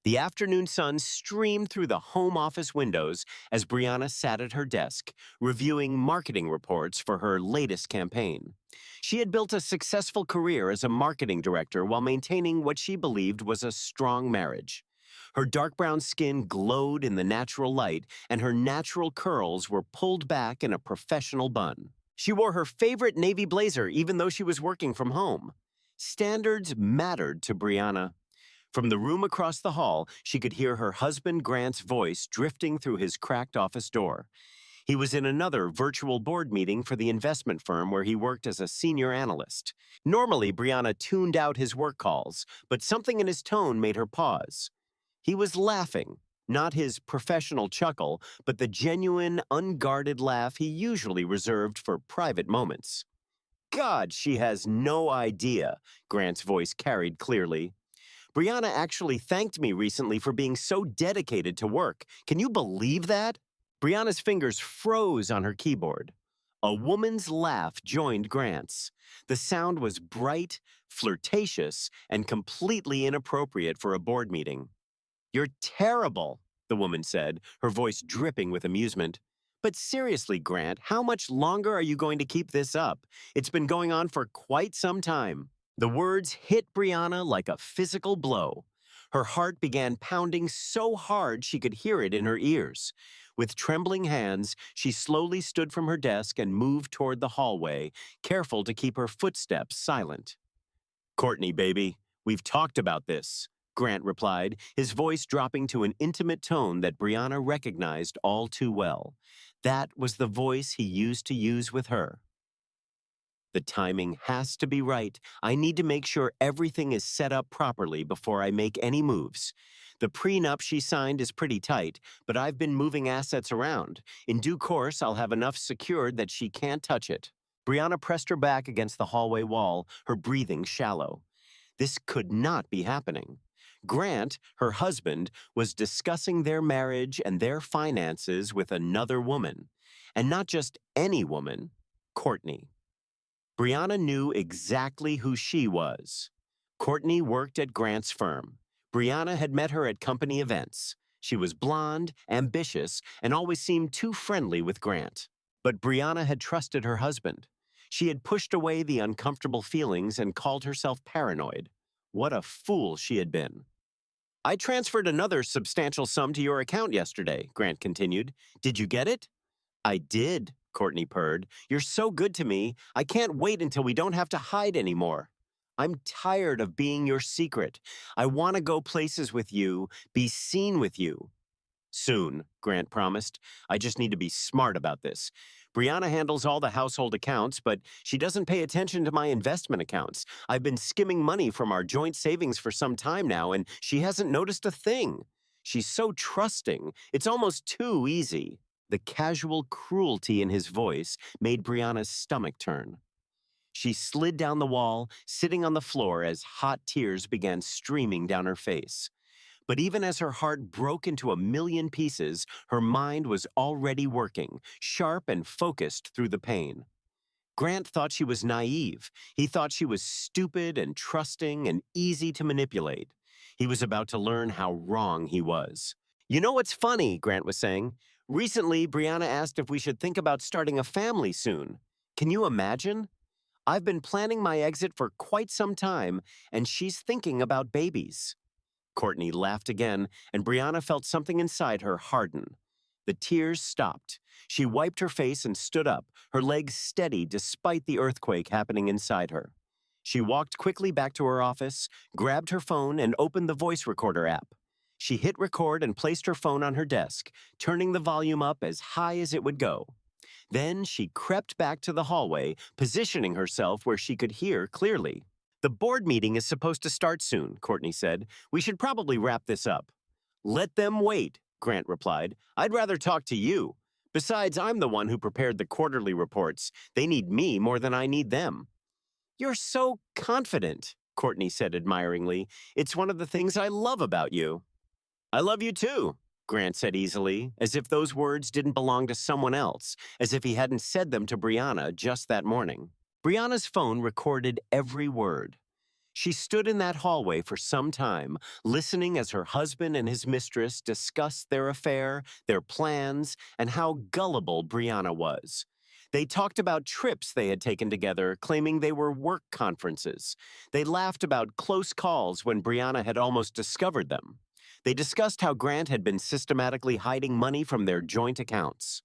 The afternoon sun streamed through the home office windows as Brianna sat at her desk, reviewing marketing reports for her latest campaign. She had built a successful career as a marketing director while maintaining what she believed was a strong marriage. Her dark brown skin glowed in the natural light, and her natural curls were pulled back in a professional bun. She wore her favorite navy blazer even though she was working from home. Standards mattered to Brianna. From the room across the hall, she could hear her husband Grant's voice drifting through his cracked office door. He was in another virtual board meeting for the investment firm where he worked as a senior analyst. Normally, Brianna tuned out his work calls, but something in his tone made her pause. He was laughing, not his professional chuckle, but the genuine, unguarded laugh he usually reserved for private moments. God, she has no idea, Grant's voice carried clearly. Brianna actually thanked me recently for being so dedicated to work. Can you believe that? Brianna's fingers froze on her keyboard. A woman's laugh joined Grant's. The sound was bright, flirtatious, and completely inappropriate for a board meeting. "You're terrible," the woman said, her voice dripping with amusement. "But seriously, Grant, how much longer are you going to keep this up? It's been going on for quite some time." The words hit Brianna like a physical blow. Her heart began pounding so hard she could hear it in her ears. With trembling hands, she slowly stood from her desk and moved toward the hallway, careful to keep her footsteps silent. "Courtney, baby, we've talked about this," Grant replied, his voice dropping to an intimate tone that Brianna recognized all too well. That was the voice he used to use with her. "The timing has to be right. I need to make sure everything is set up properly before I make any moves. The prenup she signed is pretty tight, but I've been moving assets around. In due course, I'll have enough secured that she can't touch it." Brianna pressed her back against the hallway wall, her breathing shallow. This could not be happening. Grant, her husband, was discussing their marriage and their finances with another woman. And not just any woman, Courtney. Brianna knew exactly who she was. Courtney worked at Grant's firm. Brianna had met her at company events. She was blonde, ambitious, and always seemed too friendly with Grant. But Brianna had trusted her husband. She had pushed away the uncomfortable feelings and called herself paranoid. What a fool she had been. "I transferred another substantial sum to your account yesterday," Grant continued. "Did you get it?" "I did," Courtney purred. "You're so good to me. I can't wait until we don't have to hide anymore. I'm tired of being your secret. I want to go places with you, be seen with you." "Soon," Grant promised. "I just need to be smart about this. Brianna handles all the household accounts, but she doesn't pay attention to my investment accounts. I've been skimming money from our joint savings for some time now, and she hasn't noticed a thing. She's so trusting. It's almost too easy." The casual cruelty in his voice made Brianna's stomach turn. She slid down the wall, sitting on the floor as hot tears began streaming down her face. But even as her heart broke into a million pieces, her mind was already working, sharp and focused through the pain. Grant thought she was naive. He thought she was stupid and trusting and easy to manipulate. He was about to learn how wrong he was. "You know what's funny?" Grant was saying. "Recently, Brianna asked if we should think about starting a family soon. Can you imagine? I've been planning my exit for quite some time, and she's thinking about babies." Courtney laughed again, and Brianna felt something inside her harden. The tears stopped. She wiped her face and stood up, her legs steady despite the earthquake happening inside her. She walked quickly back to her office, grabbed her phone, and opened the voice recorder app. She hit record and placed her phone on her desk, turning the volume up as high as it would go. Then she crept back to the hallway, positioning herself where she could hear clearly. "The board meeting is supposed to start soon," Courtney said. "We should probably wrap this up." "Let them wait," Grant replied. "I'd rather talk to you. Besides, I'm the one who prepared the quarterly reports. They need me more than I need them." "You're so confident," Courtney said admiringly. "It's one of the things I love about you." "I love you too," Grant said easily, as if those words didn't belong to someone else, as if he hadn't said them to Brianna just that morning. Brianna's phone recorded every word. She stood in that hallway for some time, listening as her husband and his mistress discussed their affair, their plans, and how gullible Brianna was. They talked about trips they had taken together, claiming they were work conferences. They laughed about close calls when Brianna had almost discovered them. They discussed how Grant had been systematically hiding money from their joint accounts.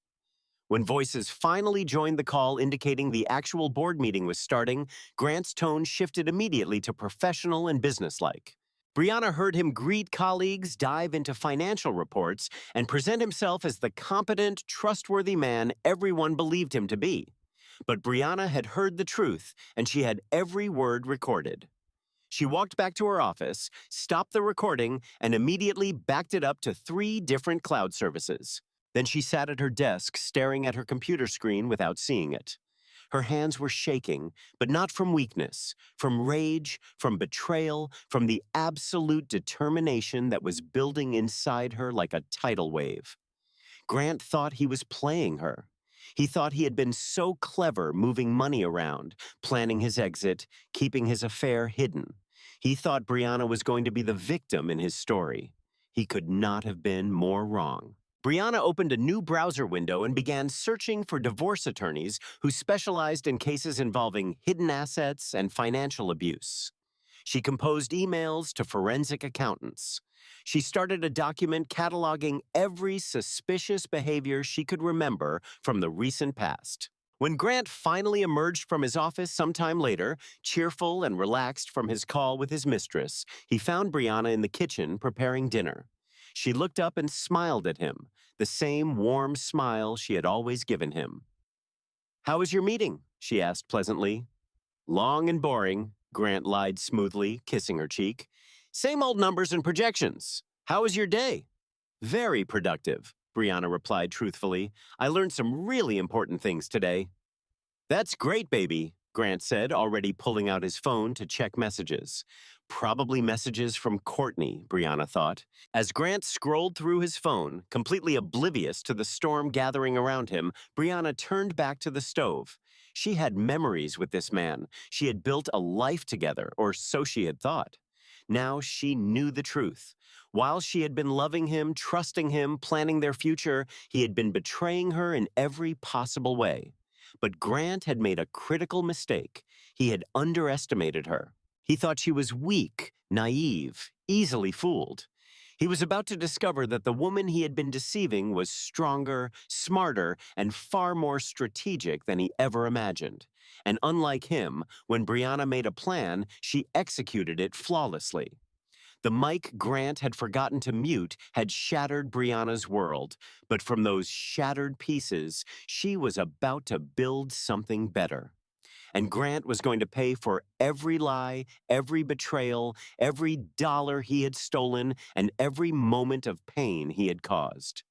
When voices finally joined the call indicating the actual board meeting was starting, Grant's tone shifted immediately to professional and businesslike. Brianna heard him greet colleagues, dive into financial reports, and present himself as the competent, trustworthy man everyone believed him to be. But Brianna had heard the truth, and she had every word recorded. She walked back to her office, stopped the recording, and immediately backed it up to 3 different cloud services. Then she sat at her desk, staring at her computer screen without seeing it. Her hands were shaking, but not from weakness, from rage, from betrayal, from the absolute determination that was building inside her like a tidal wave. Grant thought he was playing her. He thought he had been so clever moving money around, planning his exit, keeping his affair hidden. He thought Brianna was going to be the victim in his story. He could not have been more wrong. Brianna opened a new browser window and began searching for divorce attorneys who specialized in cases involving hidden assets and financial abuse. She composed emails to forensic accountants. She started a document cataloging every suspicious behavior she could remember from the recent past. When Grant finally emerged from his office sometime later, cheerful and relaxed from his call with his mistress, he found Brianna in the kitchen preparing dinner. She looked up and smiled at him, the same warm smile she had always given him. "How was your meeting?" she asked pleasantly. "Long and boring," Grant lied smoothly, kissing her cheek. "Same old numbers and projections. How was your day?" "Very productive," Brianna replied truthfully. "I learned some really important things today." "That's great, baby," Grant said, already pulling out his phone to check messages. Probably messages from Courtney, Brianna thought. As Grant scrolled through his phone, completely oblivious to the storm gathering around him, Brianna turned back to the stove. She had memories with this man. She had built a life together, or so she had thought. Now she knew the truth. While she had been loving him, trusting him, planning their future, he had been betraying her in every possible way. But Grant had made a critical mistake. He had underestimated her. He thought she was weak, naive, easily fooled. He was about to discover that the woman he had been deceiving was stronger, smarter, and far more strategic than he ever imagined. And unlike him, when Brianna made a plan, she executed it flawlessly. The mic Grant had forgotten to mute had shattered Brianna's world, but from those shattered pieces, she was about to build something better. And Grant was going to pay for every lie, every betrayal, every dollar he had stolen, and every moment of pain he had caused.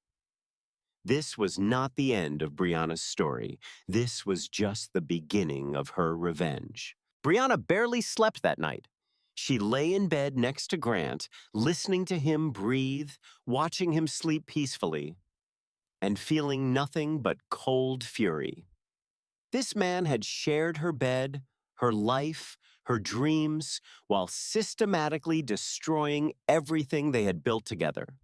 This was not the end of Brianna's story. This was just the beginning of her revenge. Brianna barely slept that night. She lay in bed next to Grant, listening to him breathe, watching him sleep peacefully, and feeling nothing but cold fury. This man had shared her bed, her life, her dreams, while systematically destroying everything they had built together.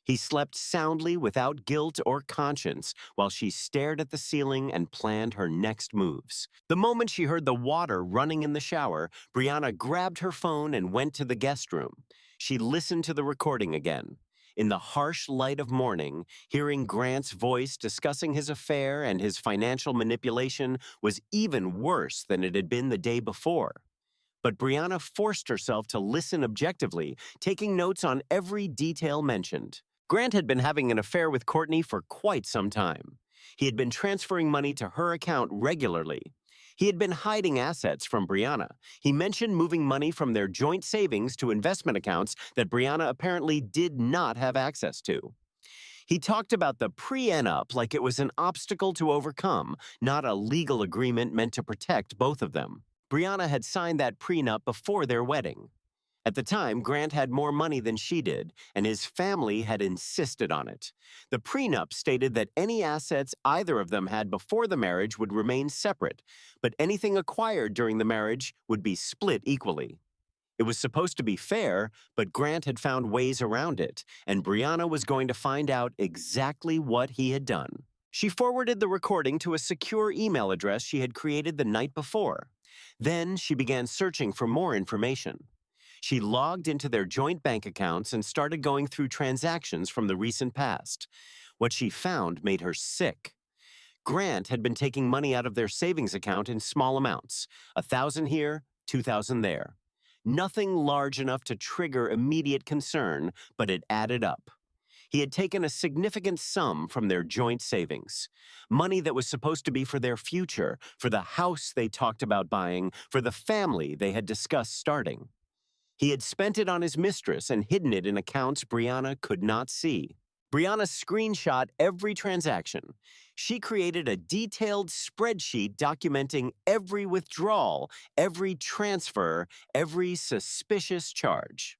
He slept soundly without guilt or conscience while she stared at the ceiling and planned her next moves. The moment she heard the water running in the shower, Brianna grabbed her phone and went to the guest room. She listened to the recording again. In the harsh light of morning, hearing Grant's voice discussing his affair and his financial manipulation was even worse than it had been the day before. But Brianna forced herself to listen objectively, taking notes on every detail mentioned. Grant had been having an affair with Courtney for quite some time. He had been transferring money to her account regularly. He had been hiding assets from Brianna. He mentioned moving money from their joint savings to investment accounts that Brianna apparently did not have access to. He talked about the prenup like it was an obstacle to overcome, not a legal agreement meant to protect both of them. Brianna had signed that prenup before their wedding. At the time, Grant had more money than she did, and his family had insisted on it. The prenup stated that any assets either of them had before the marriage would remain separate, but anything acquired during the marriage would be split equally. It was supposed to be fair, but Grant had found ways around it, and Brianna was going to find out exactly what he had done. She forwarded the recording to a secure email address she had created the night before. Then she began searching for more information. She logged into their joint bank accounts and started going through transactions from the recent past. What she found made her sick. Grant had been taking money out of their savings account in small amounts, 1,000 here, 2,000 there. Nothing large enough to trigger immediate concern, but it added up. He had taken a significant sum from their joint savings, money that was supposed to be for their future, for the house they talked about buying, for the family they had discussed starting. He had spent it on his mistress and hidden it in accounts Brianna could not see. Brianna screenshot every transaction. She created a detailed spreadsheet documenting every withdrawal, every transfer, every suspicious charge.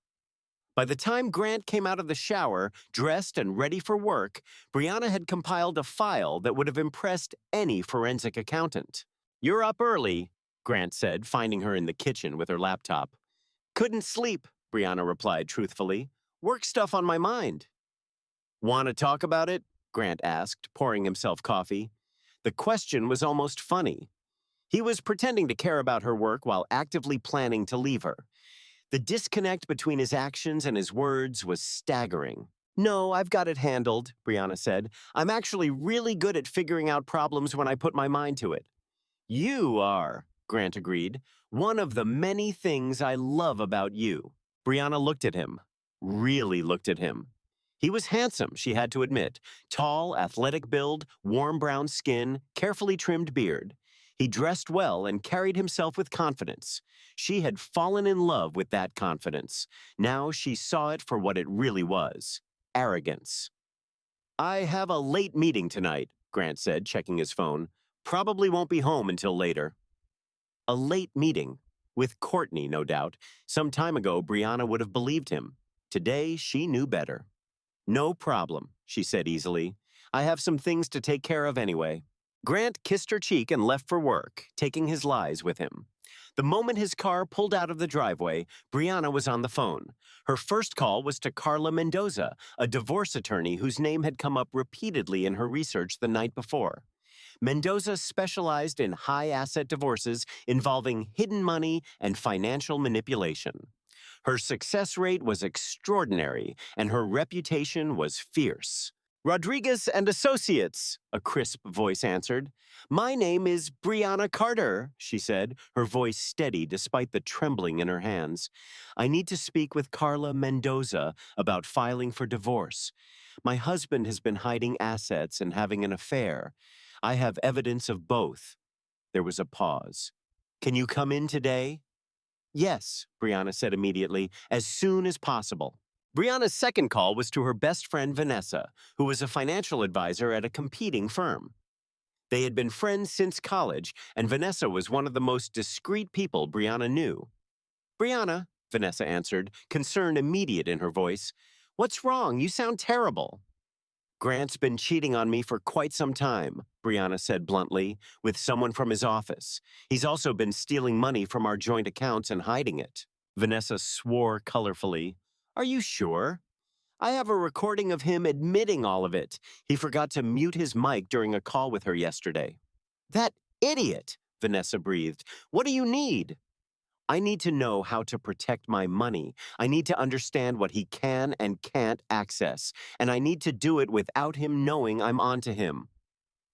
By the time Grant came out of the shower, dressed and ready for work, Brianna had compiled a file that would have impressed any forensic accountant. "You're up early," Grant said, finding her in the kitchen with her laptop. "Couldn't sleep," Brianna replied truthfully. "Work stuff on my mind." "Want to talk about it?" Grant asked, pouring himself coffee. The question was almost funny. He was pretending to care about her work while actively planning to leave her. The disconnect between his actions and his words was staggering. "No, I've got it handled," Brianna said. "I'm actually really good at figuring out problems when I put my mind to it." "You are," Grant agreed. "One of the many things I love about you." Brianna looked at him. Really looked at him. He was handsome, she had to admit. Tall, athletic build, warm brown skin, carefully trimmed beard. He dressed well and carried himself with confidence. She had fallen in love with that confidence. Now she saw it for what it really was: arrogance. "I have a late meeting tonight," Grant said, checking his phone. "Probably won't be home until later." A late meeting. With Courtney, no doubt. Some time ago, Brianna would have believed him. Today, she knew better. "No problem," she said easily. "I have some things to take care of anyway." Grant kissed her cheek and left for work, taking his lies with him. The moment his car pulled out of the driveway, Brianna was on the phone. Her first call was to Carla Mendoza, a divorce attorney whose name had come up repeatedly in her research the night before. Mendoza specialized in high-asset divorces involving hidden money and financial manipulation. Her success rate was extraordinary, and her reputation was fierce. "Rodriguez and Associates," a crisp voice answered. "My name is Brianna Carter," she said, her voice steady despite the trembling in her hands. "I need to speak with Carla Mendoza about filing for divorce. My husband has been hiding assets and having an affair. I have evidence of both." There was a pause. "Can you come in today?" "Yes," Brianna said immediately, "as soon as possible." Brianna's second call was to her best friend Vanessa, who was a financial advisor at a competing firm. They had been friends since college, and Vanessa was one of the most discreet people Brianna knew. "Brianna," Vanessa answered, concern immediate in her voice. "What's wrong? You sound terrible." "Grant's been cheating on me for quite some time," Brianna said bluntly, "with someone from his office. He's also been stealing money from our joint accounts and hiding it." Vanessa swore colorfully. "Are you sure? I have a recording of him admitting all of it. He forgot to mute his mic during a call with her yesterday." "That idiot," Vanessa breathed. "What do you need?" "I need to know how to protect my money. I need to understand what he can and can't access, and I need to do it without him knowing I'm onto him."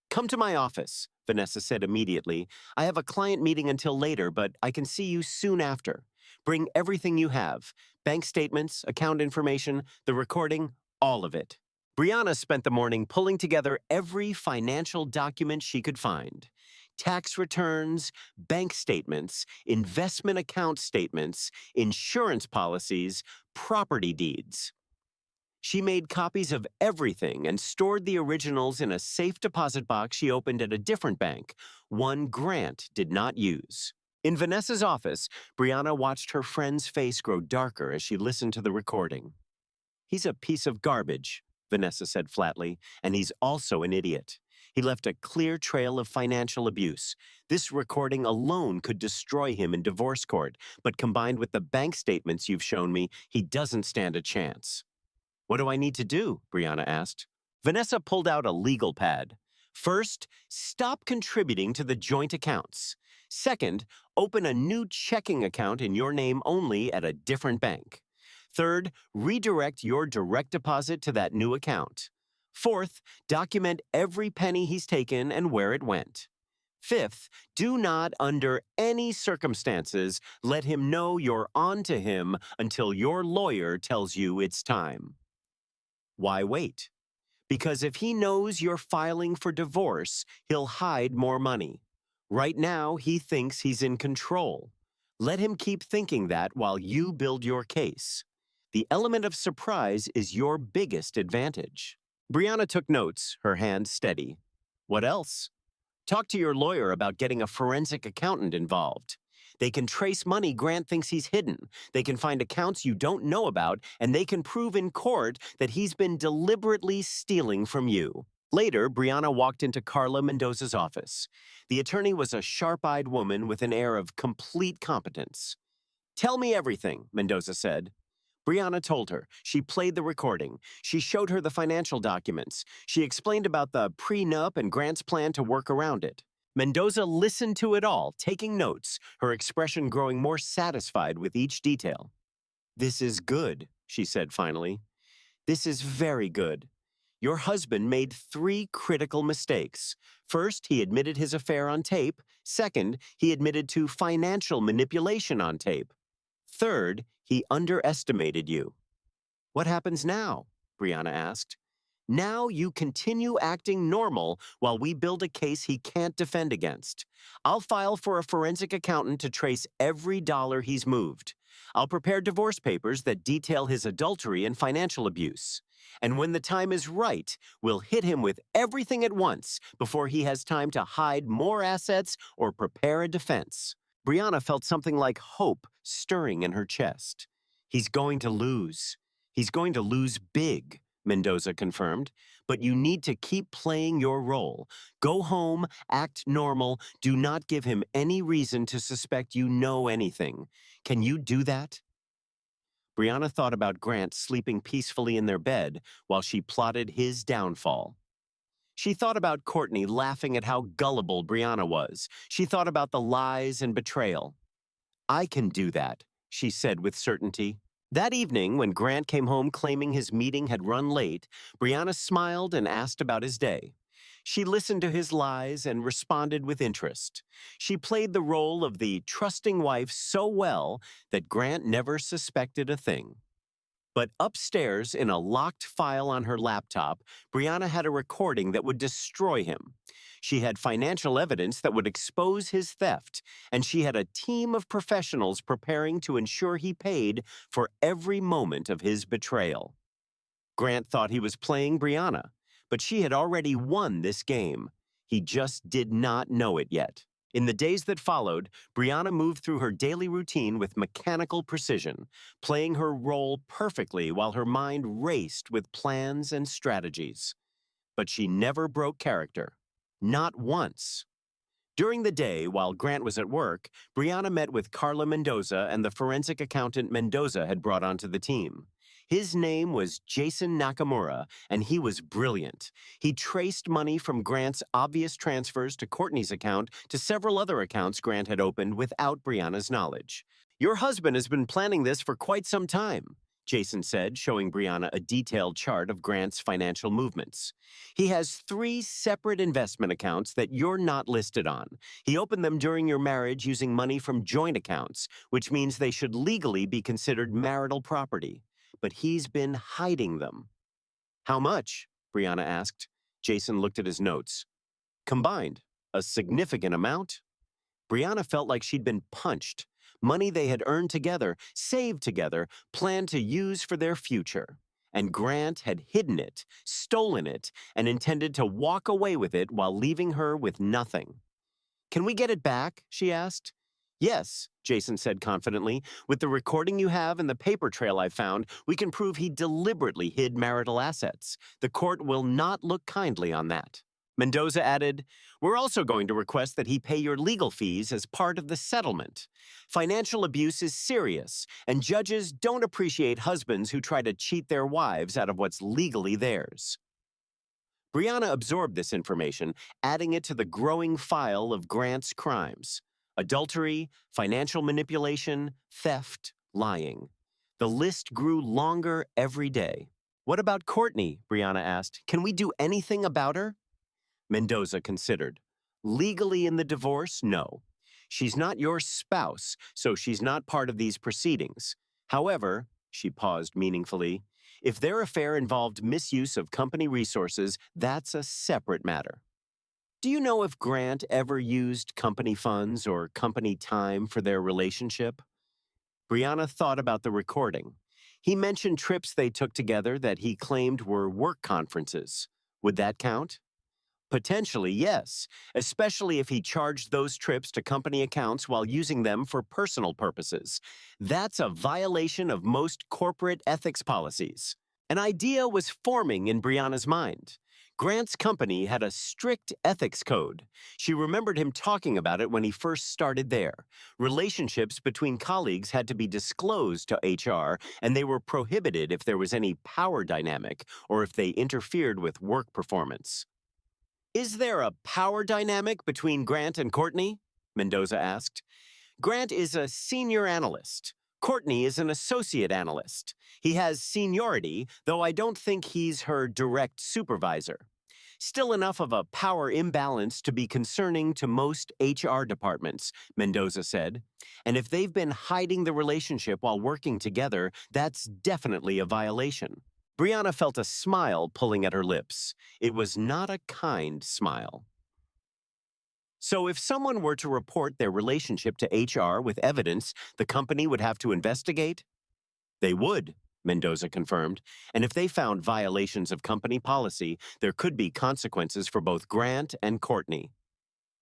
"Come to my office," Vanessa said immediately. "I have a client meeting until later, but I can see you soon after. Bring everything you have: bank statements, account information, the recording, all of it." Brianna spent the morning pulling together every financial document she could find: tax returns, bank statements, investment account statements, insurance policies, property deeds. She made copies of everything and stored the originals in a safe deposit box she opened at a different bank, one Grant did not use. In Vanessa's office, Brianna watched her friend's face grow darker as she listened to the recording. "He's a piece of garbage," Vanessa said flatly, "and he's also an idiot. He left a clear trail of financial abuse. This recording alone could destroy him in divorce court, but combined with the bank statements you've shown me, he doesn't stand a chance. What do I need to do? Brianna asked. Vanessa pulled out a legal pad. First, stop contributing to the joint accounts. Second, open a new checking account in your name only at a different bank. Third, redirect your direct deposit to that new account. Fourth, document every penny he's taken and where it went. Fifth, do not, under any circumstances, let him know you're on to him until your lawyer tells you it's time. Why wait? Because if he knows you're filing for divorce, he'll hide more money. Right now, he thinks he's in control. Let him keep thinking that while you build your case. The element of surprise is your biggest advantage. Brianna took notes, her hand steady. What else? Talk to your lawyer about getting a forensic accountant involved. They can trace money Grant thinks he's hidden. They can find accounts you don't know about, and they can prove in court that he's been deliberately stealing from you. Later, Brianna walked into Carla Mendoza's office. The attorney was a sharp-eyed woman with an air of complete competence. Tell me everything, Mendoza said. Brianna told her. She played the recording. She showed her the financial documents. She explained about the prenup and Grant's plan to work around it. Mendoza listened to it all, taking notes, her expression growing more satisfied with each detail. This is good, she said finally. This is very good. Your husband made 3 critical mistakes. First, he admitted his affair on tape. Second, he admitted to financial manipulation on tape. Third, he underestimated you. What happens now? Brianna asked. Now you continue acting normal while we build a case he can't defend against. I'll file for a forensic accountant to trace every dollar he's moved. I'll prepare divorce papers that detail his adultery and financial abuse. And when the time is right, we'll hit him with everything at once before he has time to hide more assets or prepare a defense. Brianna felt something like hope stirring in her chest. He's going to lose. He's going to lose big, Mendoza confirmed. But you need to keep playing your role. Go home, act normal, do not give him any reason to suspect you know anything. Can you do that? Brianna thought about Grant sleeping peacefully in their bed while she plotted his downfall. She thought about Courtney laughing at how gullible Brianna was. She thought about the lies and betrayal. I can do that, she said with certainty. That evening, when Grant came home claiming his meeting had run late, Brianna smiled and asked about his day. She listened to his lies and responded with interest. She played the role of the trusting wife so well that Grant never suspected a thing. But upstairs, in a locked file on her laptop, Brianna had a recording that would destroy him. She had financial evidence that would expose his theft, and she had a team of professionals preparing to ensure he paid for every moment of his betrayal. Grant thought he was playing Brianna, but she had already won this game. He just did not know it yet. In the days that followed, Brianna moved through her daily routine with mechanical precision, playing her role perfectly while her mind raced with plans and strategies. But she never broke character. Not once. During the day, while Grant was at work, Brianna met with Carla Mendoza and the forensic accountant Mendoza had brought onto the team. His name was Jason Nakamura, and he was brilliant. He traced money from Grant's obvious transfers to Courtney's account to several other accounts Grant had opened without Brianna's knowledge. Your husband has been planning this for quite some time, Jason said, showing Brianna a detailed chart of Grant's financial movements. He has 3 separate investment accounts that you're not listed on. He opened them during your marriage using money from joint accounts, which means they should legally be considered marital property. But he's been hiding them. How much? Brianna asked. Jason looked at his notes. Combined, a significant amount. Brianna felt like she'd been punched. Money they had earned together, saved together, planned to use for their future. And Grant had hidden it, stolen it, and intended to walk away with it while leaving her with nothing. Can we get it back? She asked. Yes, Jason said confidently. With the recording you have and the paper trail I found, we can prove he deliberately hid marital assets. The court will not look kindly on that. Mendoza added, "We're also going to request that he pay your legal fees as part of the settlement. Financial abuse is serious, and judges don't appreciate husbands who try to cheat their wives out of what's legally theirs." Brianna absorbed this information, adding it to the growing file of Grant's crimes: adultery, financial manipulation, theft, lying. The list grew longer every day. "What about Courtney?" Brianna asked. "Can we do anything about her?" Mendoza considered. "Legally in the divorce, no. She's not your spouse, so she's not part of these proceedings. However," she paused meaningfully, "if their affair involved misuse of company resources, that's a separate matter." "Do you know if Grant ever used company funds or company time for their relationship?" Brianna thought about the recording. He mentioned trips they took together that he claimed were work conferences. Would that count? Potentially, yes, especially if he charged those trips to company accounts while using them for personal purposes. That's a violation of most corporate ethics policies. An idea was forming in Brianna's mind. Grant's company had a strict ethics code. She remembered him talking about it when he first started there. Relationships between colleagues had to be disclosed to HR, and they were prohibited if there was any power dynamic or if they interfered with work performance. "Is there a power dynamic between Grant and Courtney?" Mendoza asked. "Grant is a senior analyst. Courtney is an associate analyst. He has seniority, though I don't think he's her direct supervisor. Still enough of a power imbalance to be concerning to most HR departments," Mendoza said. "And if they've been hiding the relationship while working together, that's definitely a violation." Brianna felt a smile pulling at her lips. It was not a kind smile. "So if someone were to report their relationship to HR with evidence, the company would have to investigate?" "They would," Mendoza confirmed. "And if they found violations of company policy, there could be consequences for both Grant and Courtney."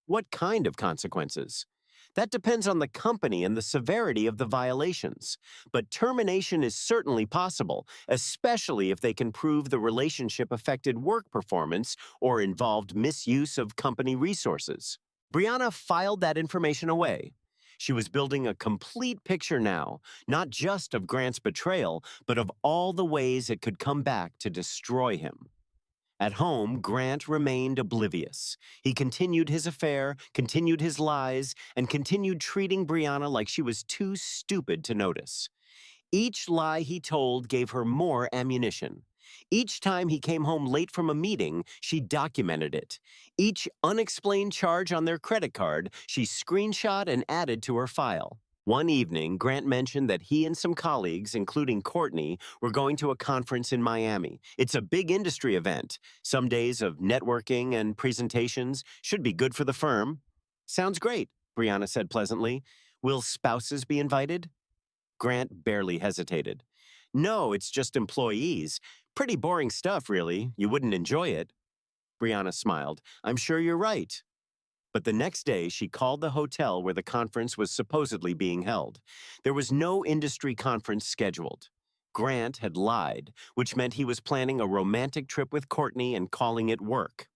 "What kind of consequences?" "That depends on the company and the severity of the violations. But termination is certainly possible, especially if they can prove the relationship affected work performance or involved misuse of company resources." Brianna filed that information away. She was building a complete picture now, not just of Grant's betrayal, but of all the ways it could come back to destroy him. At home, Grant remained oblivious. He continued his affair, continued his lies, and continued treating Brianna like she was too stupid to notice. Each lie he told gave her more ammunition. Each time he came home late from a meeting, she documented it. Each unexplained charge on their credit card, she screenshot and added to her file. One evening, Grant mentioned that he and some colleagues, including Courtney, were going to a conference in Miami. It's a big industry event. Some days of networking and presentations should be good for the firm. "Sounds great," Brianna said pleasantly. "Will spouses be invited?" Grant barely hesitated. "No, it's just employees. Pretty boring stuff, really. You wouldn't enjoy it." Brianna smiled. "I'm sure you're right." But the next day, she called the hotel where the conference was supposedly being held. There was no industry conference scheduled. Grant had lied, which meant he was planning a romantic trip with Courtney and calling it work.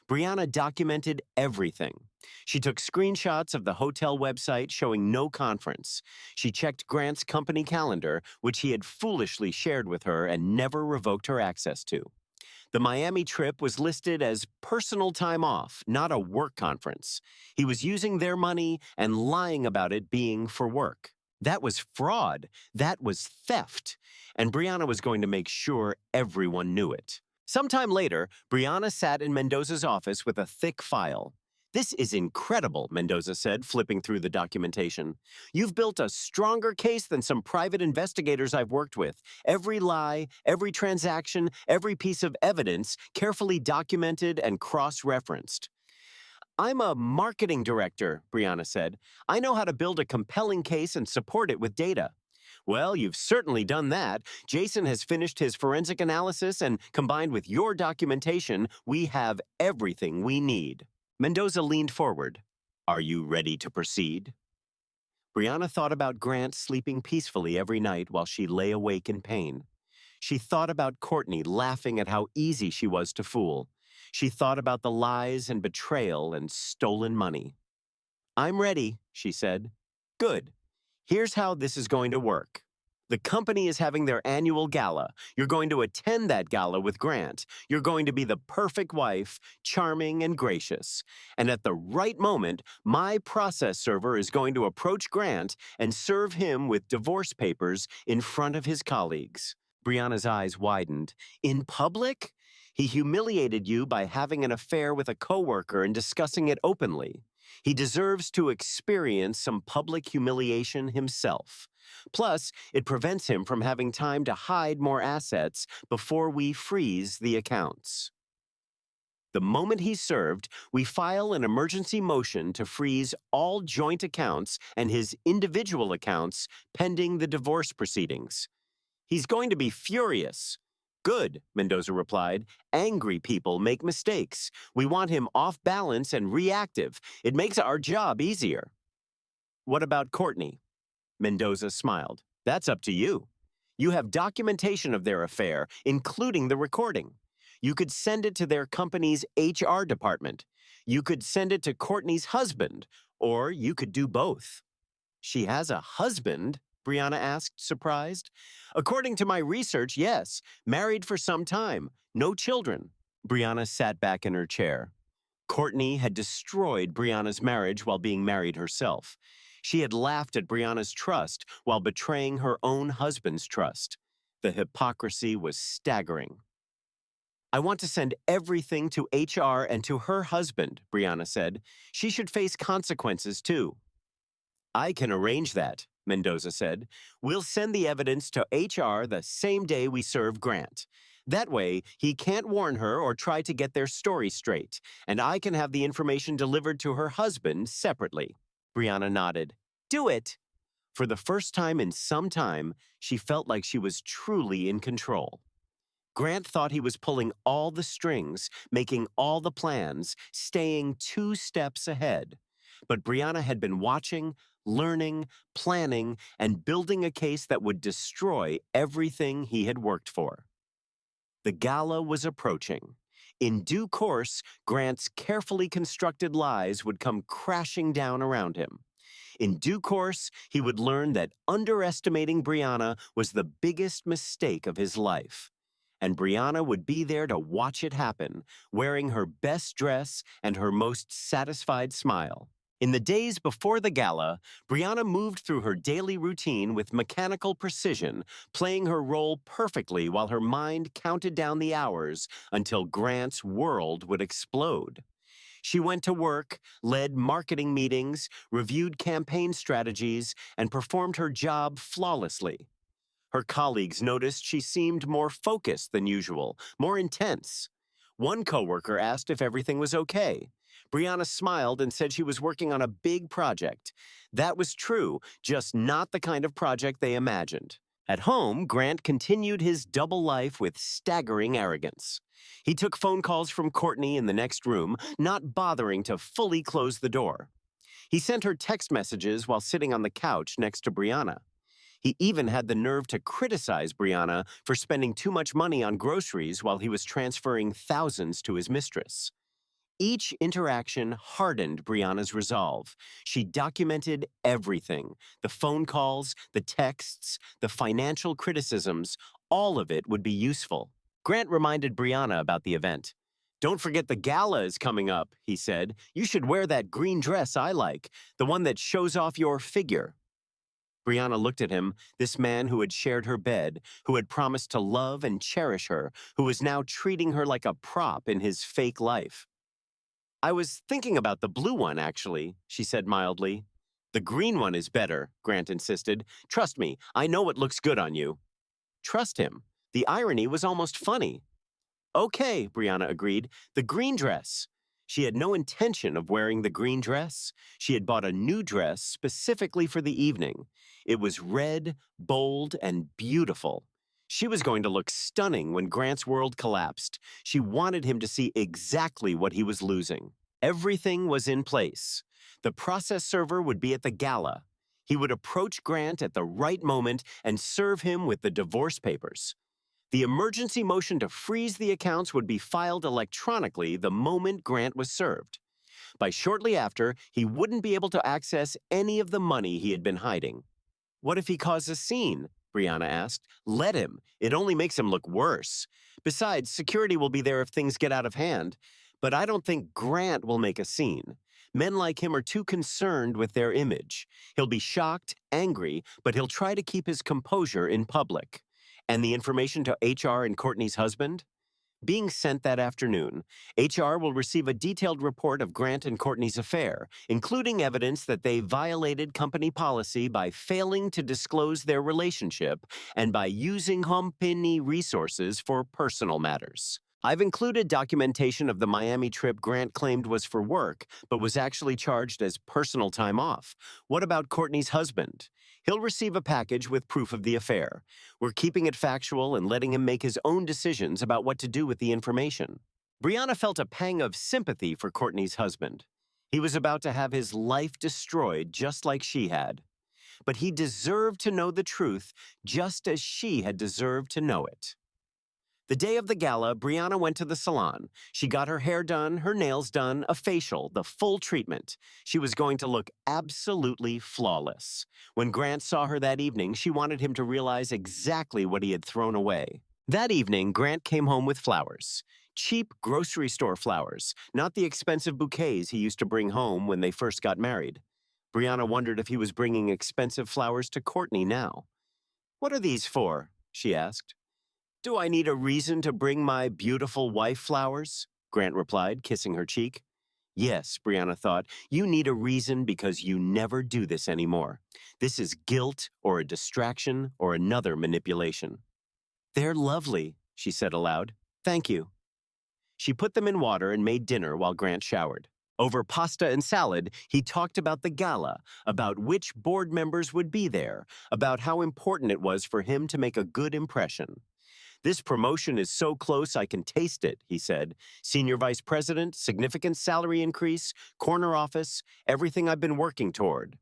Brianna documented everything. She took screenshots of the hotel website showing no conference. She checked Grant's company calendar, which he had foolishly shared with her and never revoked her access to. The Miami trip was listed as personal time off, not a work conference. He was using their money and lying about it being for work. That was fraud. That was theft. And Brianna was going to make sure everyone knew it. Sometime later, Brianna sat in Mendoza's office with a thick file. "This is incredible," Mendoza said, flipping through the documentation. "You've built a stronger case than some private investigators I've worked with. Every lie, every transaction, every piece of evidence carefully documented and cross-referenced." "I'm a marketing director," Brianna said. "I know how to build a compelling case and support it with data." "Well, you've certainly done that. Jason has finished his forensic analysis, and combined with your documentation, we have everything we need." Mendoza leaned forward. "Are you ready to proceed?" Brianna thought about Grant sleeping peacefully every night while she lay awake in pain. She thought about Courtney laughing at how easy she was to fool. She thought about the lies and betrayal and stolen money. "I'm ready," she said. "Good. Here's how this is going to work. The company is having their annual gala. You're going to attend that gala with Grant. You're going to be the perfect wife, charming and gracious. And at the right moment, my process server is going to approach Grant and serve him with divorce papers in front of his colleagues." Brianna's eyes widened. "In public? He humiliated you by having an affair with a coworker and discussing it openly. He deserves to experience some public humiliation himself. Plus, it prevents him from having time to hide more assets before we freeze the accounts. The moment he's served, we file an emergency motion to freeze all joint accounts and his individual accounts pending the divorce proceedings. He's going to be furious." "Good," Mendoza replied. "Angry people make mistakes. We want him off balance and reactive. It makes our job easier." "What about Courtney?" Mendoza smiled. "That's up to you. You have documentation of their affair, including the recording. You could send it to their company's HR department. You could send it to Courtney's husband, or you could do both." "She has a husband?" Brianna asked, surprised. "According to my research, yes. Married for some time. No children." Brianna sat back in her chair. Courtney had destroyed Brianna's marriage while being married herself. She had laughed at Brianna's trust while betraying her own husband's trust. The hypocrisy was staggering. "I want to send everything to HR and to her husband," Brianna said. "She should face consequences, too." "I can arrange that," Mendoza said. "We'll send the evidence to HR the same day we serve Grant. That way, he can't warn her or try to get their story straight, and I can have the information delivered to her husband separately." Brianna nodded. "Do it." For the first time in some time, she felt like she was truly in control. Grant thought he was pulling all the strings, making all the plans, staying 2 steps ahead. But Brianna had been watching, learning, planning, and building a case that would destroy everything he had worked for. The gala was approaching. In due course, Grant's carefully constructed lies would come crashing down around him. In due course, he would learn that underestimating Brianna was the biggest mistake of his life. And Brianna would be there to watch it happen, wearing her best dress and her most satisfied smile. In the days before the gala, Brianna moved through her daily routine with mechanical precision, playing her role perfectly while her mind counted down the hours until Grant's world would explode. She went to work, led marketing meetings, reviewed campaign strategies, and performed her job flawlessly. Her colleagues noticed she seemed more focused than usual, more intense. One coworker asked if everything was okay. Brianna smiled and said she was working on a big project. That was true, just not the kind of project they imagined. At home, Grant continued his double life with staggering arrogance. He took phone calls from Courtney in the next room, not bothering to fully close the door. He sent her text messages while sitting on the couch next to Brianna. He even had the nerve to criticize Brianna for spending too much money on groceries while he was transferring thousands to his mistress. Each interaction hardened Brianna's resolve. She documented everything: the phone calls, the texts, the financial criticisms. All of it would be useful. Grant reminded Brianna about the event. "Don't forget the gala is coming up," he said. "You should wear that green dress I like, the one that shows off your figure." Brianna looked at him, this man who had shared her bed, who had promised to love and cherish her, who was now treating her like a prop in his fake life. "I was thinking about the blue one, actually," she said mildly. "The green one is better," Grant insisted. "Trust me, I know it looks good on you." Trust him. The irony was almost funny. "Okay," Brianna agreed. "The green dress." She had no intention of wearing the green dress. She had bought a new dress specifically for the evening. It was red, bold, and beautiful. She was going to look stunning when Grant's world collapsed. She wanted him to see exactly what he was losing. Everything was in place. The process server would be at the gala. He would approach Grant at the right moment and serve him with the divorce papers. The emergency motion to freeze the accounts would be filed electronically the moment Grant was served. By shortly after, he wouldn't be able to access any of the money he had been hiding. What if he caused a scene? Brianna asked. Let him. It only makes him look worse. Besides, security will be there if things get out of hand. But I don't think Grant will make a scene. Men like him are too concerned with their image. He'll be shocked, angry, but he'll try to keep his composure in public. And the information to HR and Courtney's husband? Being sent that afternoon, HR will receive a detailed report of Grant and Courtney's affair, including evidence that they violated company policy by failing to disclose their relationship and by using company resources for personal matters. I've included documentation of the Miami trip Grant claimed was for work, but was actually charged as personal time off. What about Courtney's husband? He'll receive a package with proof of the affair. We're keeping it factual and letting him make his own decisions about what to do with the information. Brianna felt a pang of sympathy for Courtney's husband. He was about to have his life destroyed just like she had. But he deserved to know the truth just as she had deserved to know it. The day of the gala, Brianna went to the salon. She got her hair done, her nails done, a facial, the full treatment. She was going to look absolutely flawless. When Grant saw her that evening, she wanted him to realize exactly what he had thrown away. That evening, Grant came home with flowers. Cheap grocery store flowers, not the expensive bouquets he used to bring home when they first got married. Brianna wondered if he was bringing expensive flowers to Courtney now. "What are these for?" she asked. "Do I need a reason to bring my beautiful wife flowers?" Grant replied, kissing her cheek. Yes, Brianna thought, you need a reason because you never do this anymore. This is guilt or a distraction or another manipulation. "They're lovely," she said aloud. "Thank you." She put them in water and made dinner while Grant showered. Over pasta and salad, he talked about the gala, about which board members would be there, about how important it was for him to make a good impression. "This promotion is so close I can taste it," he said. "Senior vice president, significant salary increase, corner office, everything I've been working toward."